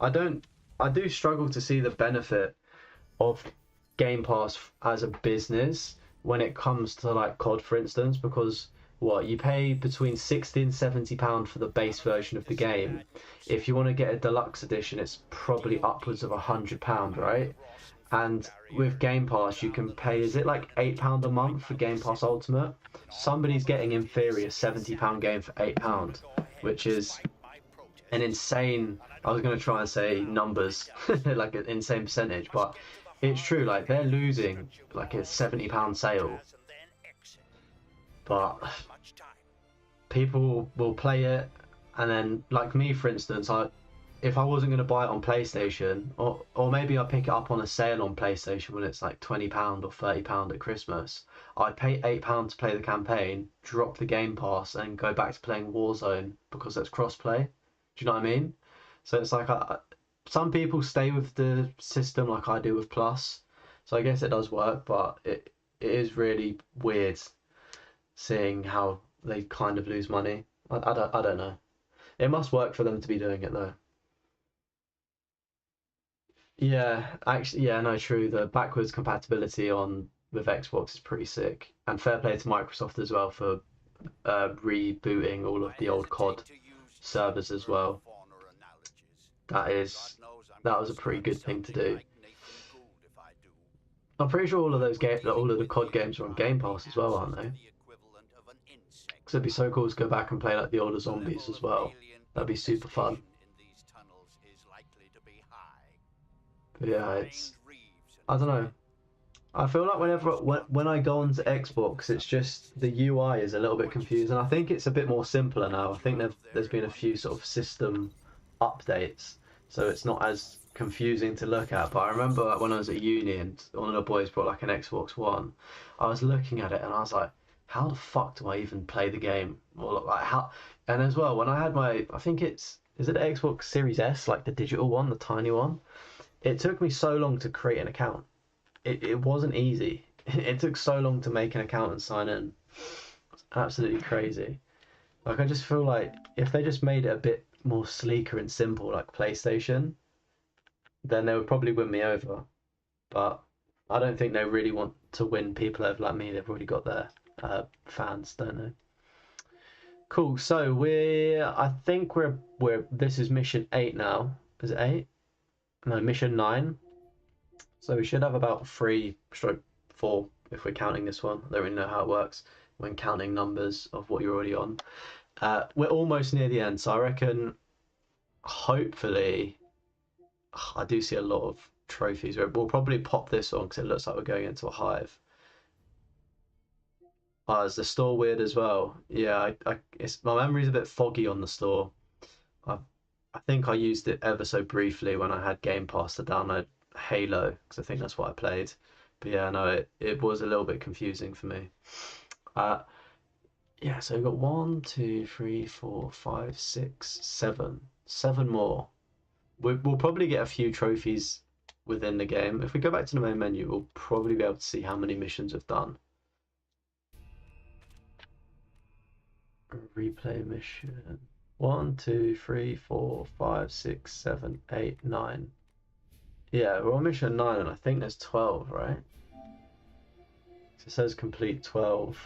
I do struggle to see the benefit of Game Pass as a business when it comes to like COD, for instance, because you pay between £60 and £70 for the base version of the game. If you want to get a deluxe edition, it's probably upwards of £100, right? And with Game Pass, you can pay, is it like £8 a month for Game Pass Ultimate? Somebody's getting in theory a £70 game for £8, which is an insane, I was going to try and say numbers, like an insane percentage, but it's true, like they're losing like a £70 sale, but people will play it, and then like me for instance, if I wasn't going to buy it on PlayStation, or maybe I pick it up on a sale on PlayStation when it's like £20 or £30 at Christmas, I'd pay £8 to play the campaign, drop the Game Pass, and go back to playing Warzone because that's cross-play. Do you know what I mean? So it's like some people stay with the system like I do with Plus, so I guess it does work, but it is really weird seeing how they kind of lose money. I don't know. It must work for them to be doing it though. Yeah, actually, yeah, no, true. The backwards compatibility on with Xbox is pretty sick, and fair play to Microsoft as well for rebooting all of the old COD servers as well. That was a pretty good thing to do. I'm pretty sure all of all of the COD games are on Game Pass as well, aren't they? Because it'd be so cool to go back and play like the older zombies as well. That'd be super fun. But yeah, I don't know. I feel like when I go onto Xbox, it's just the UI is a little bit confusing. I think it's a bit more simpler now. I think there's been a few sort of system updates, so it's not as confusing to look at. But I remember like, when I was at uni and one of the boys brought like an Xbox One, I was looking at it and I was like, how the fuck do I even play the game? Or like how? And as well, when I had I think is it the Xbox Series S, like the digital one, the tiny one? It took me so long to create an account. It wasn't easy. It took so long to make an account and sign in. It's absolutely crazy. Like I just feel like if they just made it a bit more sleeker and simple, like PlayStation, then they would probably win me over. But I don't think they really want to win people over like me. They've already got their fans, don't they? Cool. So I think this is mission 8 now. Is it 8? No, mission 9. So we should have about 3/4 if we're counting this one. I don't really know how it works when counting numbers of what you're already on. We're almost near the end, so I reckon hopefully I do see a lot of trophies. We'll probably pop this on because it looks like we're going into a hive. Oh, is the store weird as well? Yeah, my memory's a bit foggy on the store. I think I used it ever so briefly when I had Game Pass to download Halo, because I think that's what I played. But yeah, no, it was a little bit confusing for me. Yeah, so we've got 1, 2, 3, 4, 5, 6, 7. 7 more. We'll probably get a few trophies within the game. If we go back to the main menu, we'll probably be able to see how many missions we've done. Replay mission. 1, 2, 3, 4, 5, 6, 7, 8, 9. Yeah, we're on mission 9 and I think there's 12, right? So it says complete 12.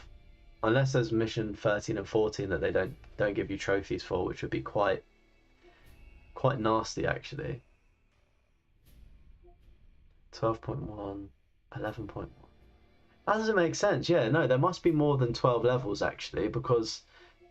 Unless there's mission 13 and 14 that they don't give you trophies for, which would be quite nasty actually. 12.1, 11.1. That doesn't make sense. Yeah, no, there must be more than 12 levels actually, because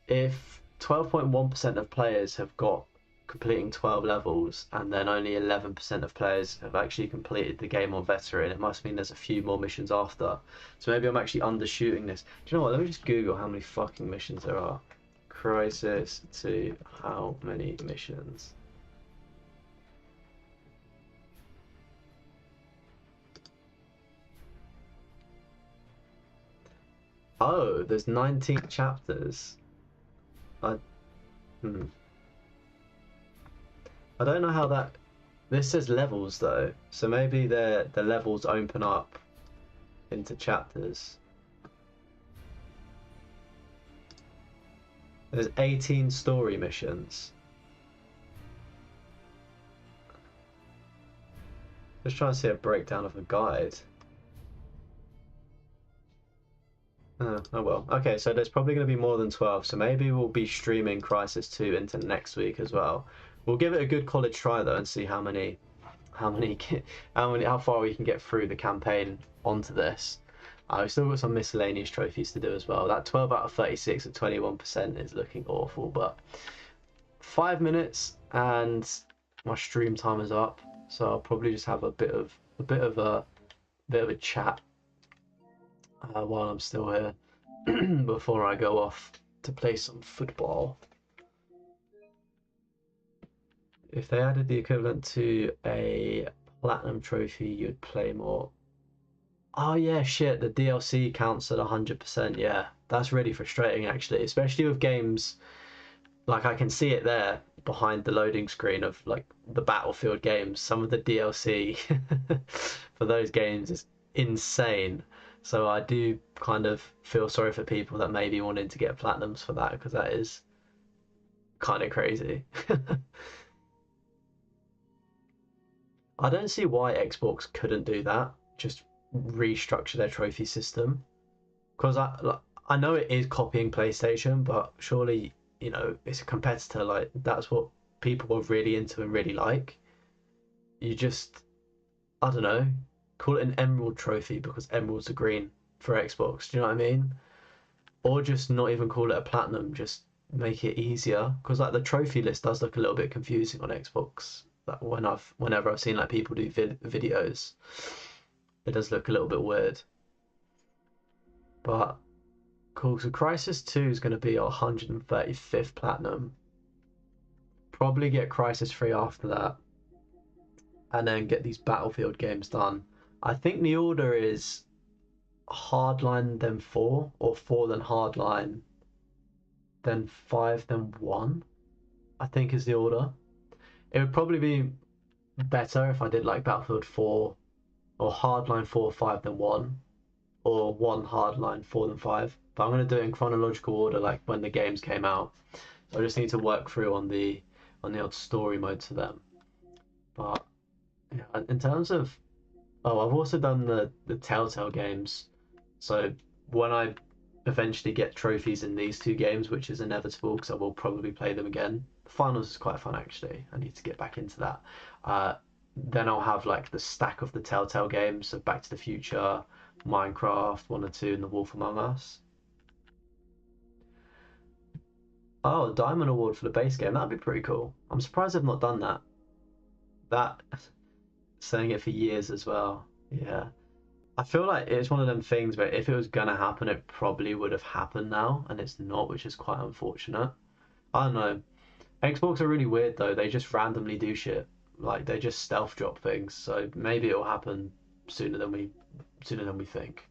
if 12.1% of players have got completing 12 levels and then only 11% of players have actually completed the game on veteran, it must mean there's a few more missions after. So maybe I'm actually undershooting this. Do you know what? Let me just Google how many fucking missions there are. Crysis 2, how many missions? Oh, there's 19 chapters. I don't know how that. This says levels though, so maybe the levels open up into chapters. There's 18 story missions. Just trying to see a breakdown of the guide. Oh well. Okay, so there's probably going to be more than 12, so maybe we'll be streaming Crysis 2 into next week as well. We'll give it a good college try though and see how far we can get through the campaign onto this. We've still got some miscellaneous trophies to do as well. That 12 out of 36 at 21% is looking awful, but 5 minutes and my stream time is up, so I'll probably just have a bit of a bit of a chat while I'm still here before I go off to play some football. If they added the equivalent to a platinum trophy, you'd play more. Oh yeah, shit, the DLC counts at 100%. Yeah, that's really frustrating actually, especially with games like I can see it there behind the loading screen of like the Battlefield games. Some of the DLC for those games is insane. So I do kind of feel sorry for people that maybe wanted to get platinums for that, because that is kind of crazy. I don't see why Xbox couldn't do that. Just restructure their trophy system. Because I know it is copying PlayStation, but surely, you know, it's a competitor. Like, that's what people are really into and really like. You just, I don't know, call it an Emerald trophy because emeralds are green for Xbox. Do you know what I mean? Or just not even call it a platinum. Just make it easier. Because like the trophy list does look a little bit confusing on Xbox. Like whenever I've seen like people do videos, it does look a little bit weird. But cool. So Crysis 2 is going to be our 135th platinum. Probably get Crysis 3 after that, and then get these Battlefield games done. I think the order is Hardline then 4, or 4 then Hardline, then 5 then 1. I think is the order. It would probably be better if I did like Battlefield 4 or Hardline 4, 5 then 1, or 1 Hardline 4 then 5. But I'm going to do it in chronological order, like when the games came out. So I just need to work through on the old story modes for them. But yeah, in terms of, I've also done the Telltale games. So when I eventually get trophies in these two games, which is inevitable because I will probably play them again. The finals is quite fun actually. I need to get back into that. Then I'll have like the stack of the Telltale games, so Back to the Future, Minecraft 1 and 2, and The Wolf Among Us. Oh, Diamond Award for the base game. That'd be pretty cool. I'm surprised I've not done that. That, saying it for years as well. Yeah. I feel like it's one of them things where if it was gonna happen, it probably would have happened now, and it's not, which is quite unfortunate. I don't know. Xbox are really weird though. They just randomly do shit. Like they just stealth drop things. So maybe it'll happen sooner than we think.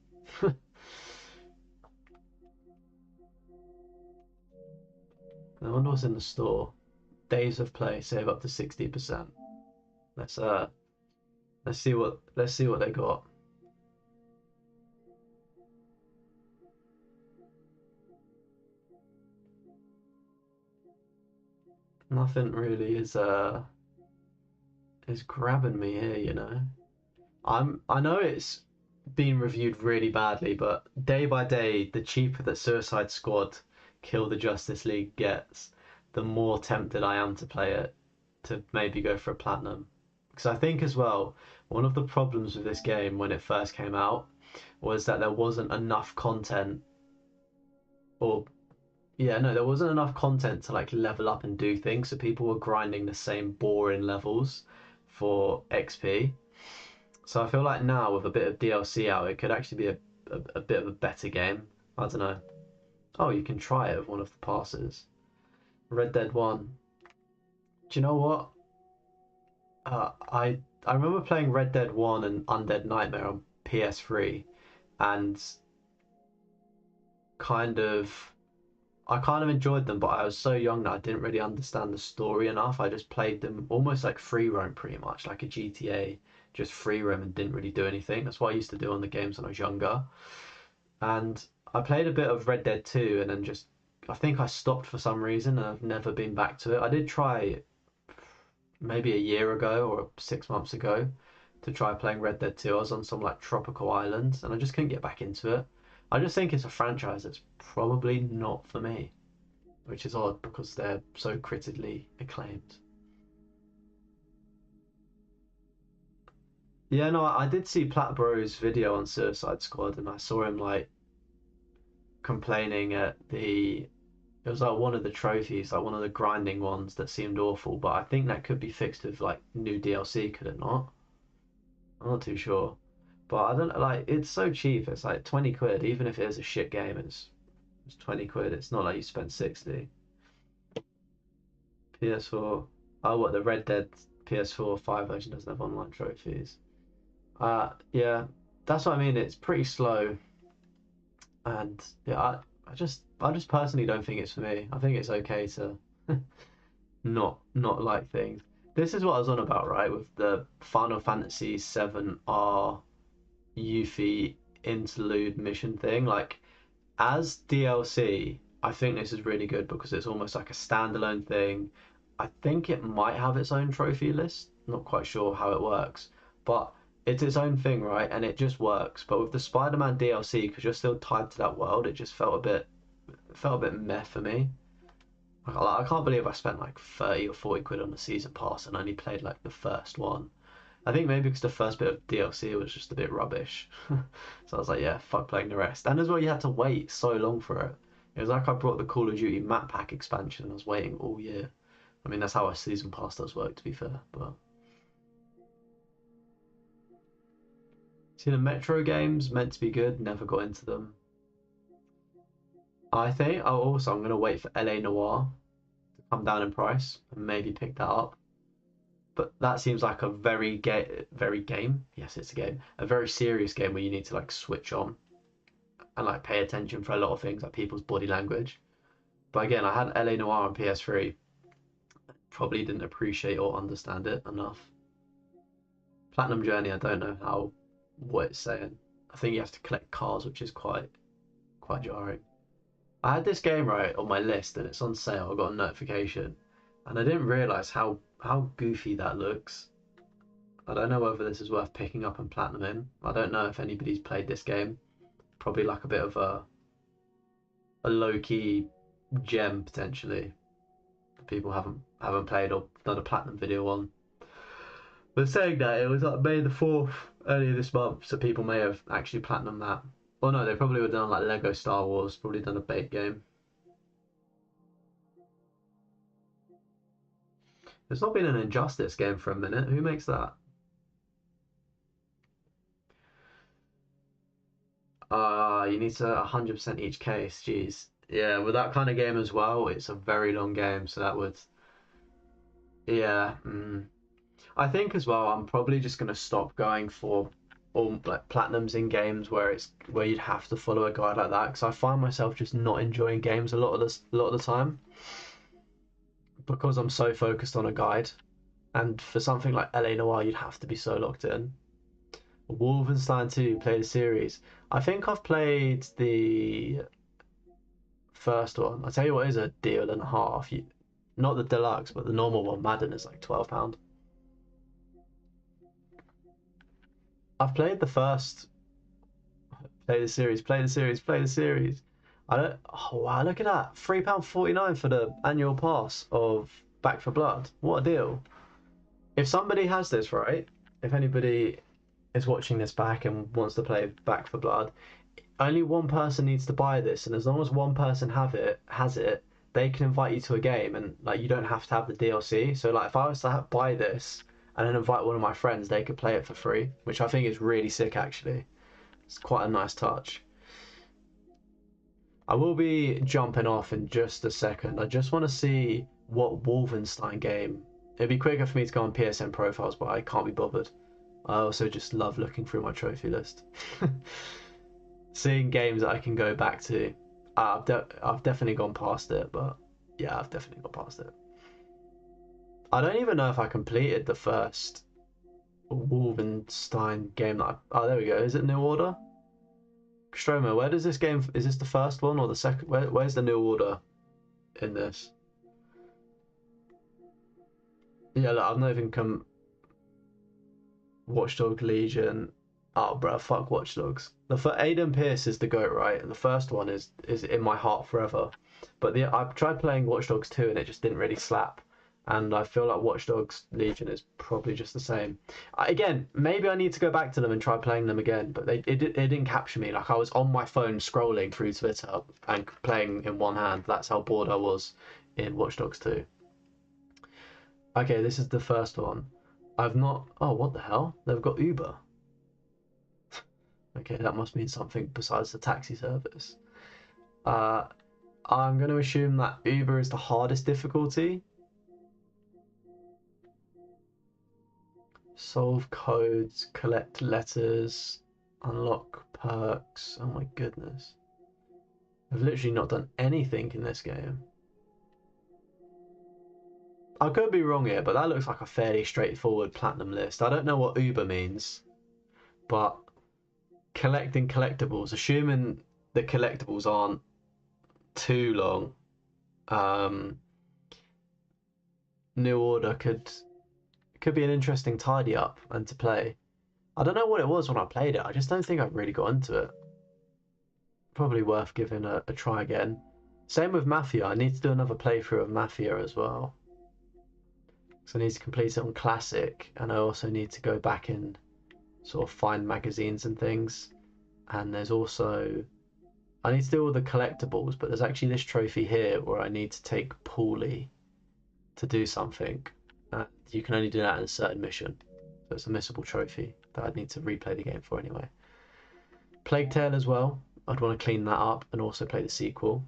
I wonder what's in the store. Days of play, save up to 60%. Let's see what they got. Nothing really is grabbing me here, you know. I know it's been reviewed really badly, but day by day, the cheaper that Suicide Squad Kill the Justice League gets, the more tempted I am to play it, to maybe go for a platinum. Because I think as well, one of the problems with this game when it first came out was that there wasn't enough content, or yeah, no, there wasn't enough content to like level up and do things, so people were grinding the same boring levels for XP. So I feel like now with a bit of DLC out, it could actually be a bit of a better game. I don't know. Oh, you can try it with one of the passes. Red Dead 1. Do you know what? I remember playing Red Dead 1 and Undead Nightmare on PS3, and I kind of enjoyed them, but I was so young that I didn't really understand the story enough. I just played them almost like free roam, pretty much like a GTA, just free roam, and didn't really do anything. That's what I used to do on the games when I was younger. And I played a bit of Red Dead 2, and then just I think I stopped for some reason, and I've never been back to it. I did try maybe a year ago or 6 months ago to try playing Red Dead 2. I was on some like tropical island, and I just couldn't get back into it. I just think it's a franchise that's probably not for me, which is odd because they're so critically acclaimed. Yeah, no, I did see Plat Bro's video on Suicide Squad, and I saw him like complaining at it was like one of the trophies, like one of the grinding ones that seemed awful, but I think that could be fixed with like new DLC, could it not? I'm not too sure. But I don't like. It's so cheap. It's like 20 quid. Even if it is a shit game, it's 20 quid. It's not like you spend 60. PS4. Oh, what the Red Dead PS4 5 version doesn't have online trophies. Yeah, that's what I mean. It's pretty slow, and yeah, I just personally don't think it's for me. I think it's okay to not like things. This is what I was on about, right? With the Final Fantasy 7R Yuffie interlude mission thing. Like, as DLC, I think this is really good because it's almost like a standalone thing. I think it might have its own trophy list. Not quite sure how it works, but it's its own thing, right? And it just works. But with the Spider-Man DLC, because you're still tied to that world, it just felt a bit meh for me. I can't believe I spent like 30 or 40 quid on the season pass and only played like the first one. I think maybe because the first bit of DLC was just a bit rubbish. So I was like, yeah, fuck playing the rest. And as well, you had to wait so long for it. It was like I brought the Call of Duty map pack expansion and I was waiting all year. I mean, that's how a season pass does work, to be fair. But see, the Metro games meant to be good, never got into them. I think. Oh, also, I'm gonna wait for LA Noir to come down in price and maybe pick that up. But that seems like a very game. Yes, it's a game. A very serious game where you need to like switch on and like pay attention for a lot of things like people's body language. But again, I had LA Noir on PS3. Probably didn't appreciate or understand it enough. Platinum Journey, I don't know what it's saying. I think you have to collect cars, which is quite jarring. I had this game right on my list and it's on sale. I got a notification and I didn't realize how goofy that looks. I don't know whether this is worth picking up and platinum in. I don't know if anybody's played this game. Probably like a bit of a low-key gem potentially. People haven't played or done a platinum video on. But saying that, it was like May the 4th earlier this month, so people may have actually platinum that. Well, no, they probably would have done like Lego Star Wars, probably done a bait game. There's not been an Injustice game for a minute. Who makes that? You need to 100% each case. Jeez. Yeah, with that kind of game as well, it's a very long game, so that would. Yeah. I think as well, I'm probably just gonna stop going for all like platinums in games where you'd have to follow a guide like that because I find myself just not enjoying games a lot of the time because I'm so focused on a guide. And for something like LA Noire, you'd have to be so locked in. Wolfenstein 2, play the series. I think I've played the first one. I tell you what is a deal and a half. Not the deluxe, but the normal one. Madden is like £12. I've played the first. Play the series. Play the series. Play the series. I don't. Oh wow! Look at that. £3.49 for the annual pass of Back for Blood. What a deal! If somebody has this, right? If anybody is watching this back and wants to play Back for Blood, only one person needs to buy this, and as long as one person has it, they can invite you to a game, and like you don't have to have the DLC. So like if I was to buy this and then invite one of my friends, they could play it for free, which I think is really sick actually. It's quite a nice touch. I will be jumping off in just a second. I just want to see what Wolfenstein game. It'd be quicker for me to go on PSN profiles, but I can't be bothered. I also just love looking through my trophy list. Seeing games that I can go back to. I've definitely gone past it, but yeah, I've definitely gone past it. I don't even know if I completed the first Wolfenstein game oh, there we go. Is it New Order? Stromer, where does this game... Is this the first one or the second? Where's the New Order in this? Yeah, look, I've not even come... Watchdog Legion. Oh, bro, fuck Watch Dogs. Aiden Pierce is the GOAT, right? And the first one is in my heart forever. But I've tried playing Watch Dogs 2 and it just didn't really slap. And I feel like Watch Dogs Legion is probably just the same. Again, maybe I need to go back to them and try playing them again, but it didn't capture me. Like I was on my phone scrolling through Twitter and playing in one hand. That's how bored I was in Watch Dogs 2. Okay, this is the first one. I've not... Oh, what the hell? They've got Uber. Okay, that must mean something besides the taxi service. I'm going to assume that Uber is the hardest difficulty. Solve codes, collect letters, unlock perks. Oh my goodness. I've literally not done anything in this game. I could be wrong here, but that looks like a fairly straightforward platinum list. I don't know what Uber means, but collecting collectibles, assuming the collectibles aren't too long, New Order could be an interesting tidy up and to play. I don't know what it was when I played it. I just don't think I really got into it. Probably worth giving a try again. Same with Mafia. I need to do another playthrough of Mafia as well. So I need to complete it on Classic, and I also need to go back and sort of find magazines and things. And there's also, I need to do all the collectibles, but there's actually this trophy here where I need to take Paulie to do something. You can only do that in a certain mission. So it's a missable trophy that I'd need to replay the game for anyway. Plague Tale as well. I'd want to clean that up and also play the sequel.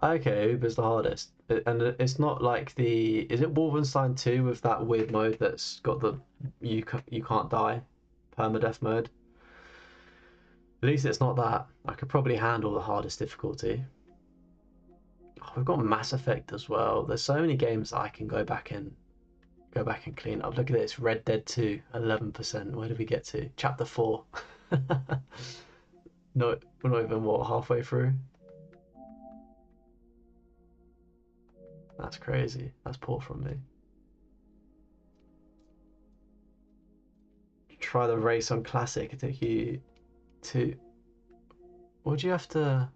Okay, Uber's the hardest. And it's not like the... Is it Wolfenstein 2 with that weird mode that's got the you can't die permadeath mode? At least it's not that. I could probably handle the hardest difficulty. Oh, we've got Mass Effect as well. There's so many games that I can go back and clean up. Look at this, Red Dead 2, 11%. Where did we get to? Chapter 4. No, we're not even, what, halfway through? That's crazy. That's poor from me. Try the race on Classic. It take you to... What do you have to...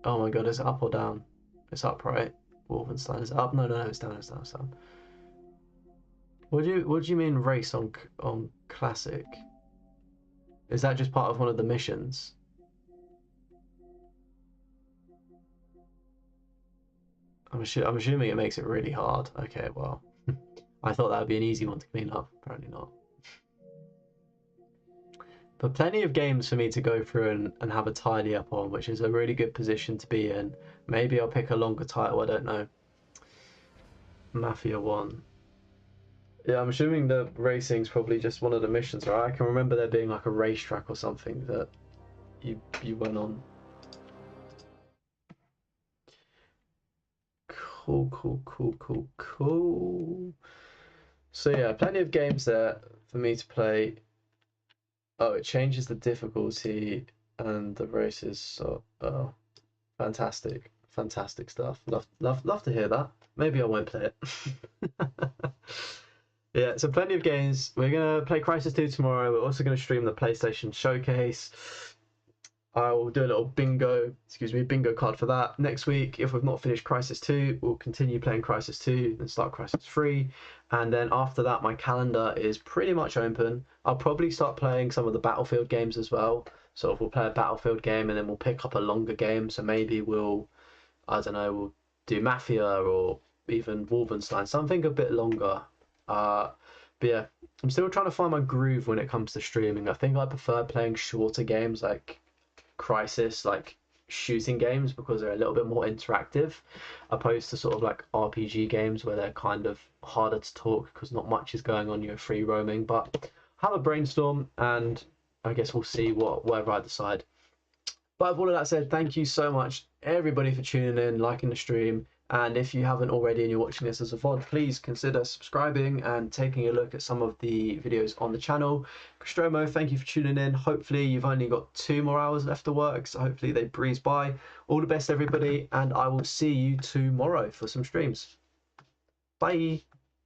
Oh my god, is it up or down? It's up, right? Wolfenstein is up? No, it's down, it's down, it's down. What do you mean race on Classic? Is that just part of one of the missions? I'm assuming it makes it really hard. Okay, well, I thought that would be an easy one to clean up. Apparently not. But plenty of games for me to go through and have a tidy up on, which is a really good position to be in. Maybe I'll pick a longer title, I don't know. Mafia 1. Yeah, I'm assuming the racing's probably just one of the missions, right? I can remember there being like a racetrack or something that you went on. Cool. So yeah, plenty of games there for me to play. Oh, it changes the difficulty and the races. So, oh, fantastic stuff. Love to hear that. Maybe I won't play it. Yeah, so plenty of games. We're gonna play Crysis 2 tomorrow. We're also gonna stream the PlayStation Showcase. I'll do a little bingo card for that. Next week, if we've not finished Crysis 2, we'll continue playing Crysis 2 and start Crysis 3. And then after that, my calendar is pretty much open. I'll probably start playing some of the Battlefield games as well. So if we'll play a Battlefield game and then we'll pick up a longer game. So maybe we'll do Mafia or even Wolfenstein, something a bit longer. But yeah, I'm still trying to find my groove when it comes to streaming. I think I prefer playing shorter games like Crysis, like shooting games, because they're a little bit more interactive, opposed to sort of like RPG games where they're kind of harder to talk because not much is going on, you're free roaming. But have a brainstorm and I guess we'll see whatever I decide. But with all of that said, thank you so much everybody for tuning in, liking the stream. And if you haven't already and you're watching this as a VOD, please consider subscribing and taking a look at some of the videos on the channel. Nostromo, thank you for tuning in. Hopefully you've only got 2 more hours left to work, so hopefully they breeze by. All the best, everybody, and I will see you tomorrow for some streams. Bye.